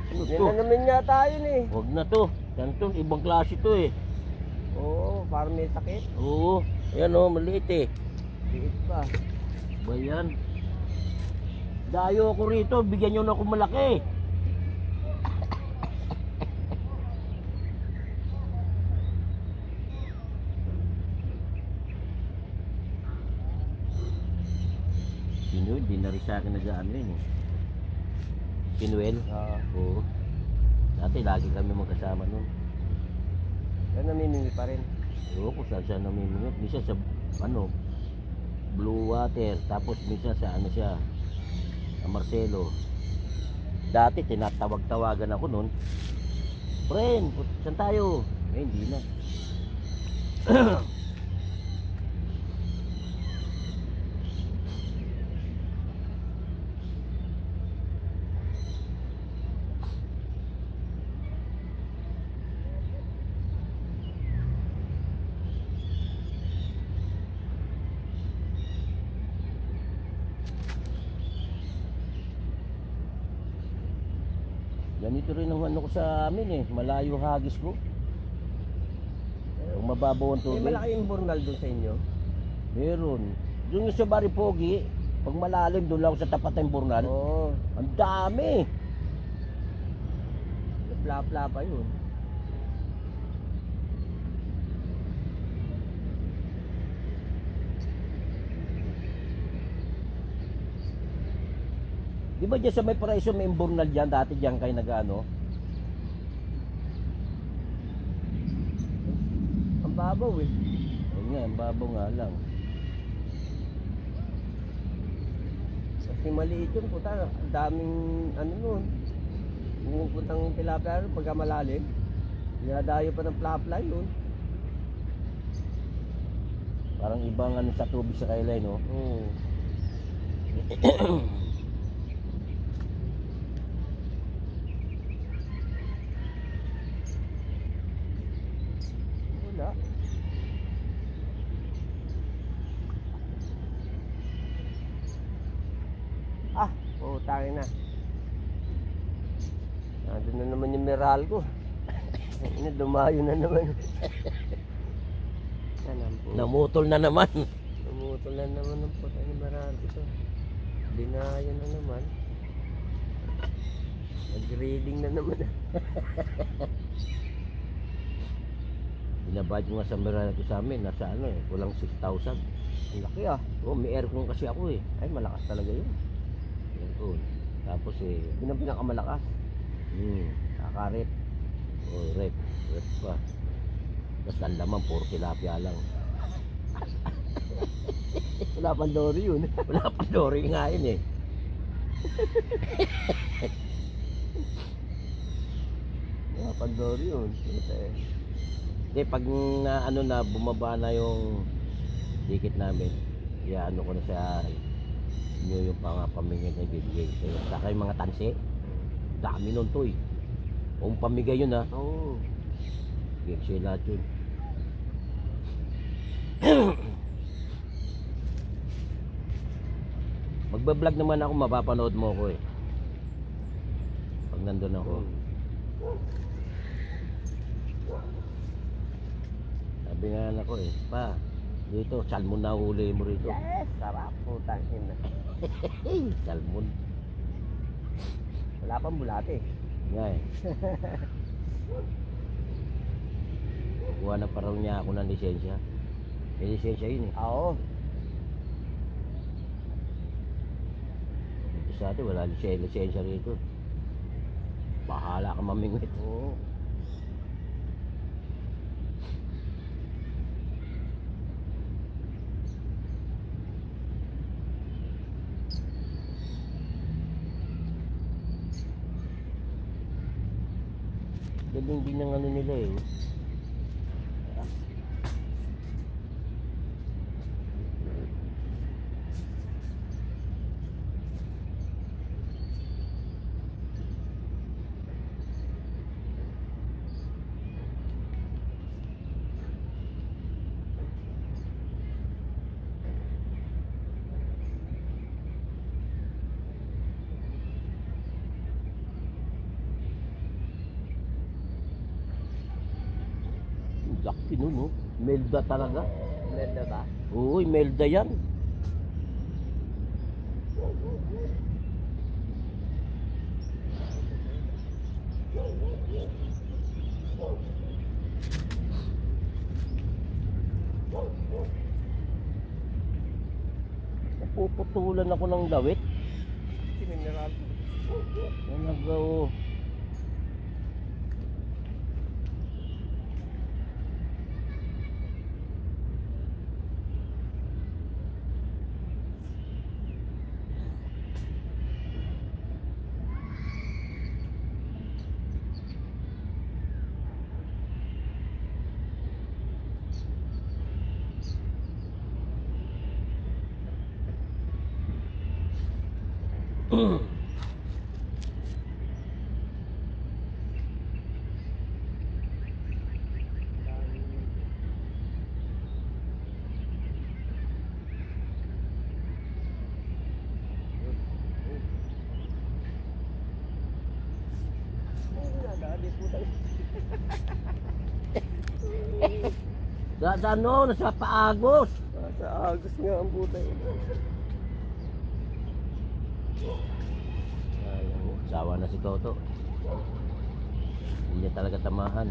A: Ano
C: Yan
A: to?
C: na naman yata yun eh.
A: Huwag na to. Yan to, ibang klase to eh.
C: Oo, parang may sakit.
A: Oo. Ayan o, maliit eh.
C: Liit pa.
A: Ba yan? Dayo ako rito, bigyan nyo na ako malaki. Sinuel, di na rin sa akin nag-ano yun eh. Sinuel? Oo. Dati lagi kami magkasama nun.
C: Yan namimili pa rin.
A: Oo, kung saan siya namimingit. Minsan sa, ano, Blue Water. Tapos minsan sa, ano siya, sa Marcelo. Dati, tinatawag-tawagan ako nun. Friend, saan tayo? Eh, hindi na. Ganito rin ang ano ko sa amin eh, malayo hagis ko. Kung mababaw ang
C: May
A: tubig,
C: malaki yung burnal doon sa inyo.
A: meron. Doon yung sa Baripogi, pag malalim doon lang ako sa tapat ng burnal,
C: Oo.
A: ang dami.
C: Napla-pla pa yun.
A: Di ba dyan sa may paraiso may burnal dyan, dati dyan kayo nag-ano?
C: Ang babaw eh.
A: Ayun nga, ang babaw nga lang.
C: Kasi maliit yun, puta. Ang daming ano nun. Pumupuntang tilapia nun pagka malalim. Dinadayo pa ng plapla yun.
A: Parang ibang ano sa tubig sa kailay, no?
C: Oo. Wala. Ah, putangin na. Nandun na naman yung meral ko. Ina, dumayo na naman. Nanampo.
A: Namutol na naman.
C: Tumutol na naman ng puta ni meral ko to. Dinayo na naman. Nag-reading na naman.
A: Binabad ko nga sa Meralco sa amin, nasa ano eh, kulang 6,000.
C: Ang laki ah.
A: Oh, may aircon kasi ako eh.
C: Ay, malakas talaga yun.
A: Aircon. Tapos eh,
C: Yun ang pinakamalakas.
A: kakaret. Oh, rep pa. Tapos ang laman, puro tilapia lang.
C: Wala pang dory yun.
A: Wala pa dory nga yun eh.
C: Wala pang dory yun. Puta eh.
A: Hindi, pag na, ano na, bumaba na yung ticket namin, ano ko na sa inyo yung pamigay na ibibigay sa'yo. Saka yung mga tansi, dami nun to eh. Kung pamigay yun ha,
C: Oo.
A: bigay sa'yo lahat yun. Magbablog naman ako, mapapanood mo ko eh. Pag nandun ako. Sabi nga anak ko eh, pa, dito, salmon na huli mo rito.
C: Yes! Sarap. Putang ina.
A: Salmon.
C: Wala pang bulate.
A: Nga eh. Kuha na pa raw niya ako ng lisensya. May lisensya yun eh.
C: Oo.
A: Dito sa atin, wala lisensya rito. Bahala ka mamingwit.
C: Oo.
A: Galing din ng ano nila eh. Laki nun, no? Melda talaga.
C: Merda ba?
A: Oo, melda yan. Napuputulan ako ng dawit.
C: Mineral.
A: Talaga, oh. Sa ano, nasa Paagos.
C: Sa Agos nga ang puta yun.
A: Sawa na si Toto. Hindi niya talaga tamahan.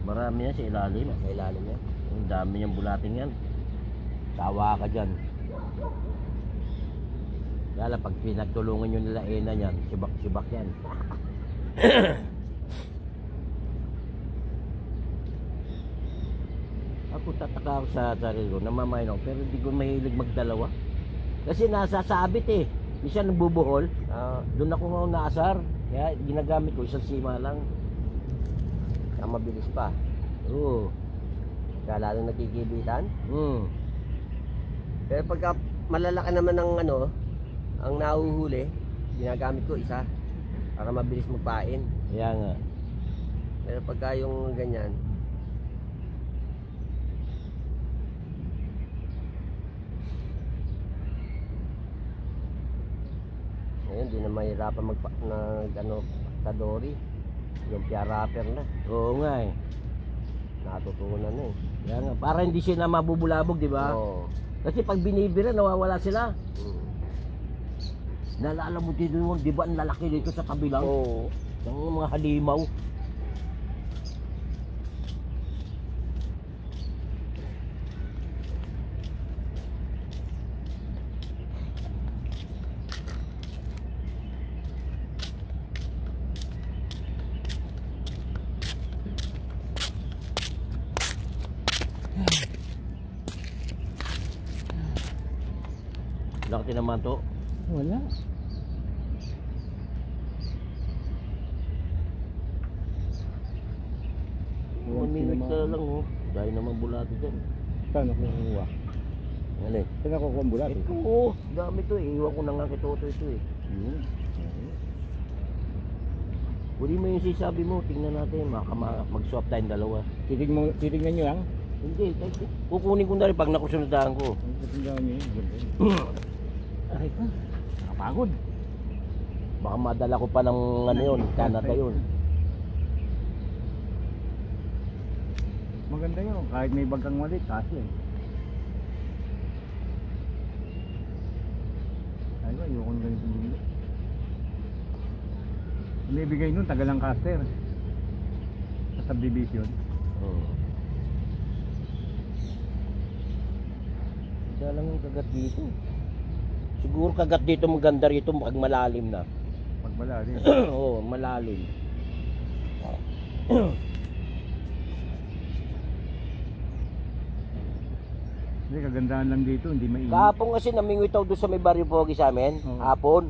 A: Marami yan sa ilalim.
C: Sa ilalim niya.
A: Ang dami niyang bulating yan. Sawa ka dyan. Kaya lang, pag pinagtulungan nyo nila Ena yan, sibak-sibak yan. Ako tataka ako sa sarili ko, namamayin ako, pero hindi ko mahilig magdalawa. Kasi nasasabit eh. Hindi siya nabubuhol. Doon ako nga naasar. Kaya ginagamit ko, isang sima lang.
C: Ang mabilis pa.
A: Oo.
C: Kaya lalo nakikibitan.
A: Hmm.
C: Pero pagka malalaki naman ng ano, ang nahuhuli, ginagamit ko isa. Para mabilis magpain.
A: Kaya nga.
C: Pero pagka yung ganyan, ngayon, di na mahirapan sa dory. Yung pia wrapper na.
A: Oo nga eh.
C: Natutunan na eh.
A: Kaya nga. Para hindi siya na mabubulabog, di ba?
C: Oo.
A: Kasi pag binibira, nawawala sila.
C: Mm.
A: Naalala mo dito yun, di ba ang lalaki dito sa kabilang?
C: Oo.
A: Yung mga halimaw. Laki naman to.
B: Wala.
A: 1 minute ka lang oh. Dahil naman bulati dyan.
B: Saan ako kukuha?
A: Alin?
B: Saan ako kukuha ang bulat?
A: Ito oh. Dami to eh. Iwan ko na nga kay Toto ito eh.
B: Yun.
A: Huli mo yung sisabi mo. Tingnan natin. Mag-swap tayong dalawa.
B: Titignan nyo lang.
A: Hindi. Kukunin ko na rin pag nakusunodaan ko.
B: Ang katandaan nyo yun. Aray ka. Nakapagod.
A: Baka madala ko pa ng ano yun. Canada yun.
B: Maganda yun. Kahit may bagkang mali, kasi. Ay ba, ayoko na ganito bumili. May bigay nun, tagalang caster. Sa subdivision.
A: Hmm. Kaya lang yung kagat dito. Siguro kagat dito maganda rito pag malalim na.
B: Pag malalim.
A: Oo, malalim.
B: Hindi, kagandahan lang dito, hindi mainit.
A: Kahapon kasi namingwitaw doon sa may barrio pogi sa amin.
B: Oo.
A: Hapon.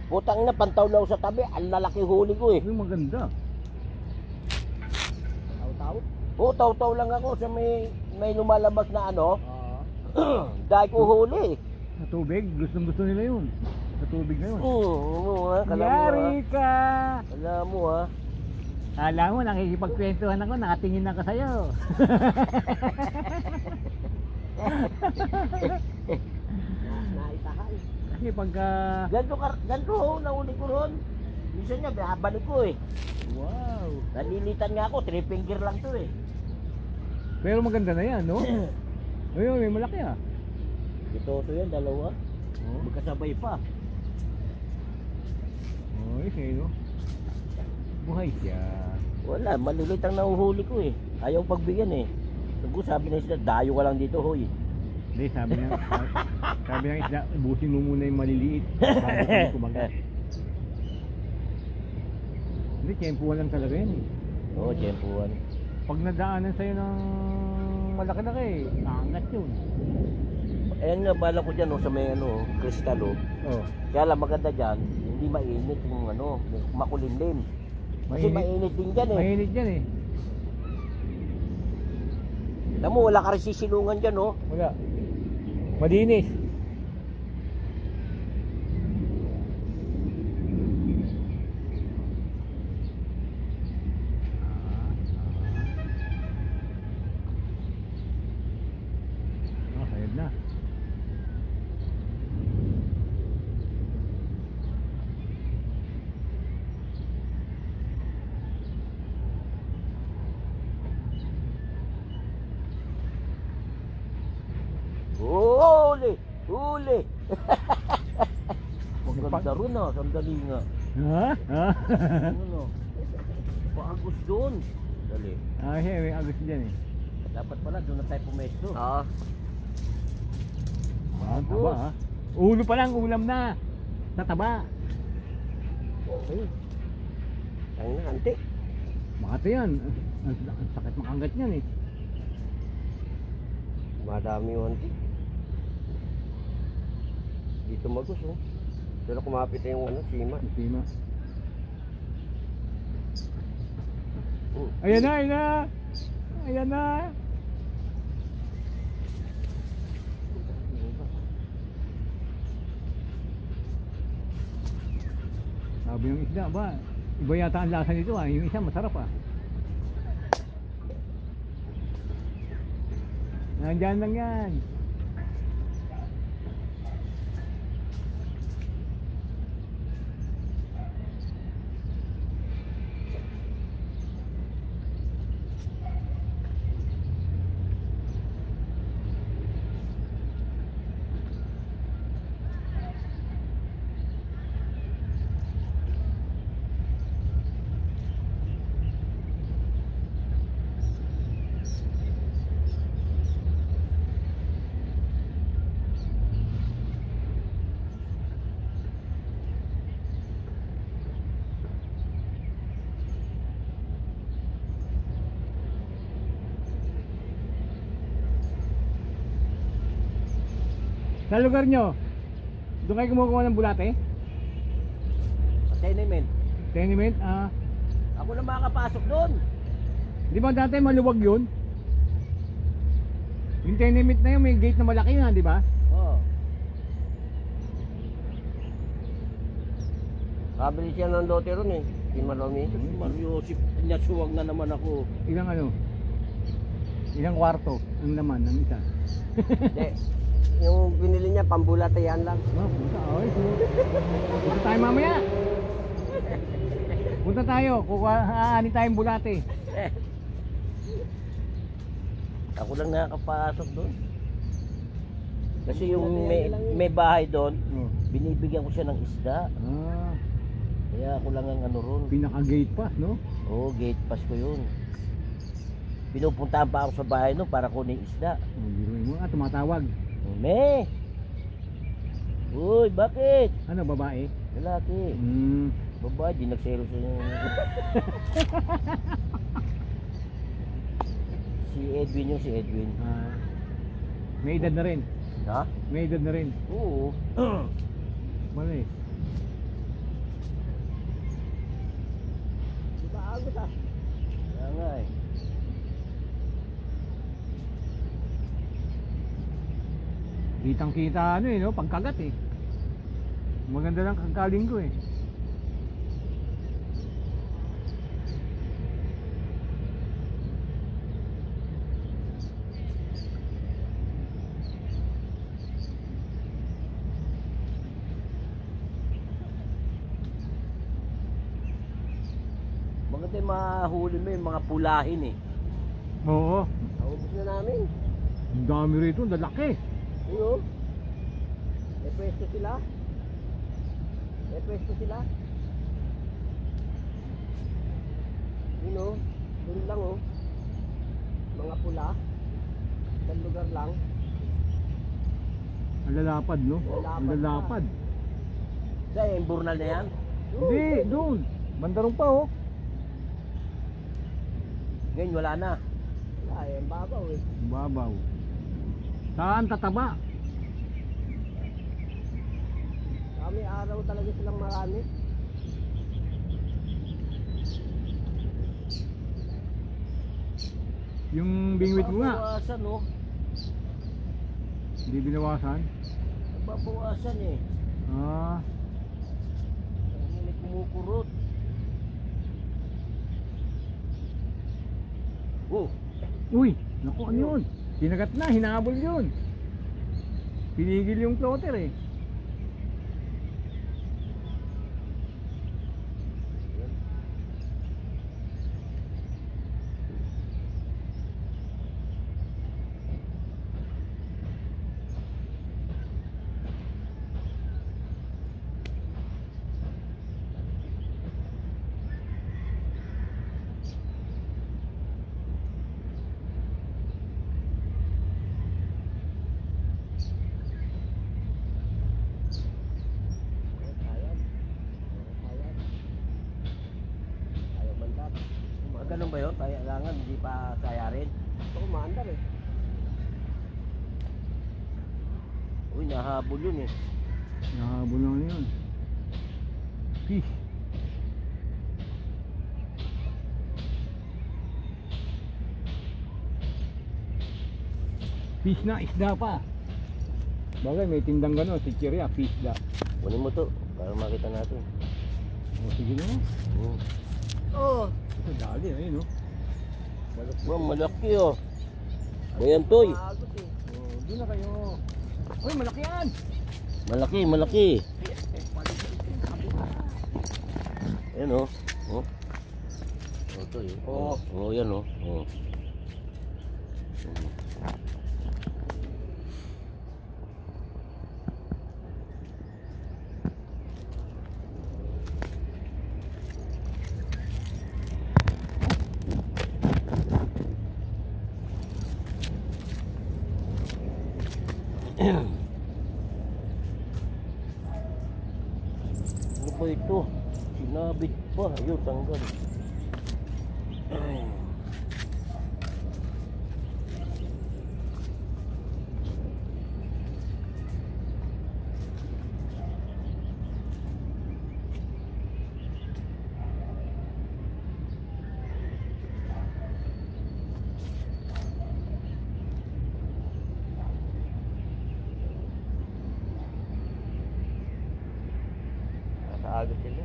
A: Putang na, pantaw lang sa tabi. Ang lalaki huli ko eh.
B: Yung maganda.
A: Oo, taw-taw lang ako sa may lumalabas na ano. Dahil ko huli.
B: Sa tubig, gusto nila yun. Sa tubig na yun.
A: Oo, kala mo
B: Yari ka!
A: Kala mo ha.
B: Kala mo, nakikipagkwentuhan ako, nakatingin ako sa'yo.
A: Naitahan.
B: Kasi pagka...
A: Ganto ho, nahuli ko ron. Minsan niya, binabalik ko eh.
B: Wow!
A: Nalilitan nga ako, 3 finger lang to eh.
B: Pero maganda na yan, no? Ayun, may malaki ah.
A: Ito yan, dalawa.
B: Oh,
A: Magkasabay pa.
B: oh okay, no? Buhay siya.
A: Wala, malilit ang nahuhuli ko eh. Ayaw pagbigyan eh. Sabi na sila, dayo ka lang dito hoy.
B: Hindi, sabi ng isda, ubusin mo muna yung maliliit bago ka kumagat. Hindi, tiyempuhan lang talaga yan eh.
A: Oo, tiyempuhan.
B: Pag nadaanan sa'yo ng malaki-laki, naangat yun.
A: Ayan nga, bala ko dyan sa may kristal oh.
B: Oh,
A: Kaya lang maganda dyan, hindi mainit yung makulimlim. Kasi mainit din dyan eh.
B: mainit yan eh.
A: Alam mo, wala ka rin sisilungan dyan oh.
B: Wala. Madinis. Sayad na.
A: Huli! Huli! Maganda rin ah, sandali nga.
B: Ha? Ha?
A: Ano? Paagos doon. Dali.
B: May agos dyan eh.
A: Dapat pala doon na tayo pumesto.
C: Oo.
B: Ang taba ha. Ulo pa lang, ulam na. Sa taba.
C: Ang nanti.
B: Makati yan. Ang sakit makagat yan eh.
C: Madami yung anti. Dito magos oh. Pero kumapit na yung sima.
B: Sima. Ayan na, ayan na. Ayan na. Sabi yung isda ba? Iba yata ang lasa nito ah. Yung isa masarap ah. Nandyan lang yan. Sa lugar nyo, doon kayo kumukuha ng bulate?
A: Tenement.
B: Tenement?
A: Ako na makakapasok doon.
B: Di ba dati maluwag yun? Yung tenement na yun, may gate na malaki yun, di ba?
A: Oo.
C: Kabili siya ng lote ron eh. Si Malomi.
A: Mario, nasuwag na naman ako.
B: Ilang kwarto ang laman ng isa?
C: Hindi. Yung binili niya, pambulatayan lang.
B: Punta, punta tayo mamaya. Punta tayo, aanin tayong bulate.
A: Ako lang nakakapasok doon. Kasi yung may bahay doon, binibigyan ko siya ng isda. Kaya ako lang ang ron.
B: Pinaka-gate pass, no?
A: Oo, gate pass ko yun. Pinupuntahan pa ako sa bahay no para kunin isda.
B: Biruin mo, tumatawag.
A: Me! Uy, bakit?
B: Ano, babae?
A: Lalaki. Babae, di nagsero siya. Si Edwin yung si Edwin.
B: May edad na rin.
A: Ha?
B: May edad na rin.
A: Oo.
B: Mali.
A: Diba agos ah? Kaya nga eh.
B: Kitang kita ano eh, no? Pagkagat eh. Maganda lang kagaling ko eh.
A: Maganda yung mahuli mo yung mga pulahin eh.
B: Oo.
C: Naubos na namin.
B: Ang dami rito, lalaki.
C: Yun o. May pwesto sila. May pwesto sila. Yun o. Doon lang o. Mga pula. Sa lugar lang.
B: Ang lalapad, no?
C: Lalapad
B: Ang lalapad.
A: Dahil yung burnal na yan.
B: Hindi, doon. Bandarong pa, oh.
A: Ngayon wala na.
C: Wala eh. Ang babaw eh.
B: Babaw. Saan tataba?
C: Kami araw talaga silang marami.
B: Yung bingwit mo nga.
A: Babawasan no.
B: Hindi binawasan.
A: Babawasan eh.
B: Ah,
A: Hindi kumukurot. Oh,
B: uy, naku, ano yun? Kinagat na, hinabol yun. Pinigil yung plotter eh.
C: Ayaw mandar.
A: ganun ba yun? Kailangan hindi pa kaya rin.
C: Ito kumandar eh.
A: Uy, nahabol yun eh.
B: Nahabol na ano yun. Fish. Fish na, isda pa. Bagay, may tindang gano'n, si Chiria, fish da.
A: Kunin mo to, para makita natin.
B: O, sige na.
C: Oh!
B: Ito dali, ayun o.
A: Wow, malaki oh. Ayan toy.
C: Maagos eh.
B: Oh, doon na kayo. Uy, malaki yan!
A: Malaki, malaki. Ayan oh. Oh. Oh, toy. Oh, oh, yan oh. Oh. Ano ba ito? Sinabit pa. Ayun, tanggal. Ay.
C: Nakaagos sila.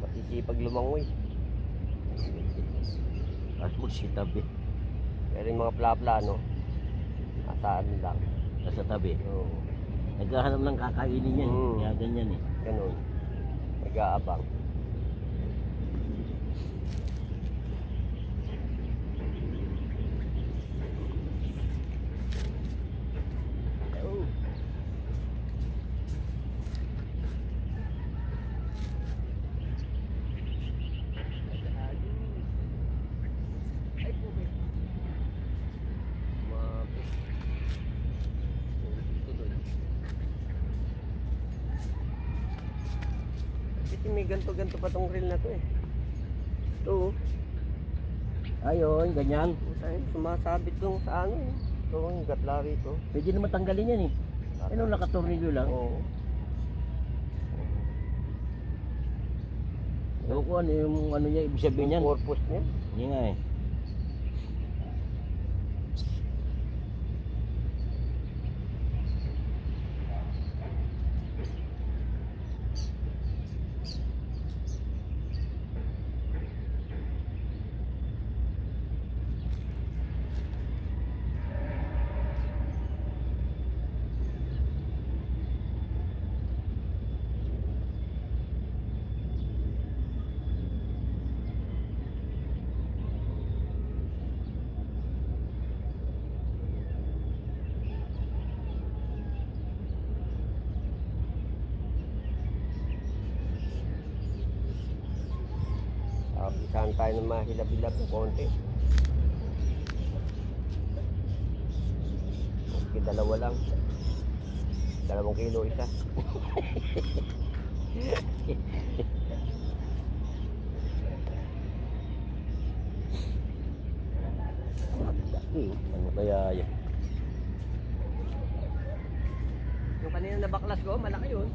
C: Masisipag lumangoy.
A: At mo si tabi.
C: Pero yung mga plano, nasaan lang.
A: Nasa tabi.
C: Oo.
A: Naghahanap ng kakainin yan.
C: Mm.
A: Kaya ganyan eh.
C: Ganun. Nag-aabang. Oh. Ay, pume. Mapit. Tuloy. Kasi may ganto-ganto pa tong reel na to eh. Ito oh.
A: Ayun, ganyan.
C: Ay, sumasabit dong sa ano eh. Ito yung gatla rito.
A: Pwede naman tanggalin yan eh. Ano, nakatornilyo lang.
C: Oo.
A: Ewan ko ano yung ano niya, ibig sabihin
C: Yung
A: yan.
C: purpose niya.
A: Hindi nga eh.
C: Saan tayo na mahilap-hilap ng konti. Okay, dalawa lang. 2 kilo isa.
A: Ano kaya yan?
C: Yung kanina na baklas ko, malaki yun.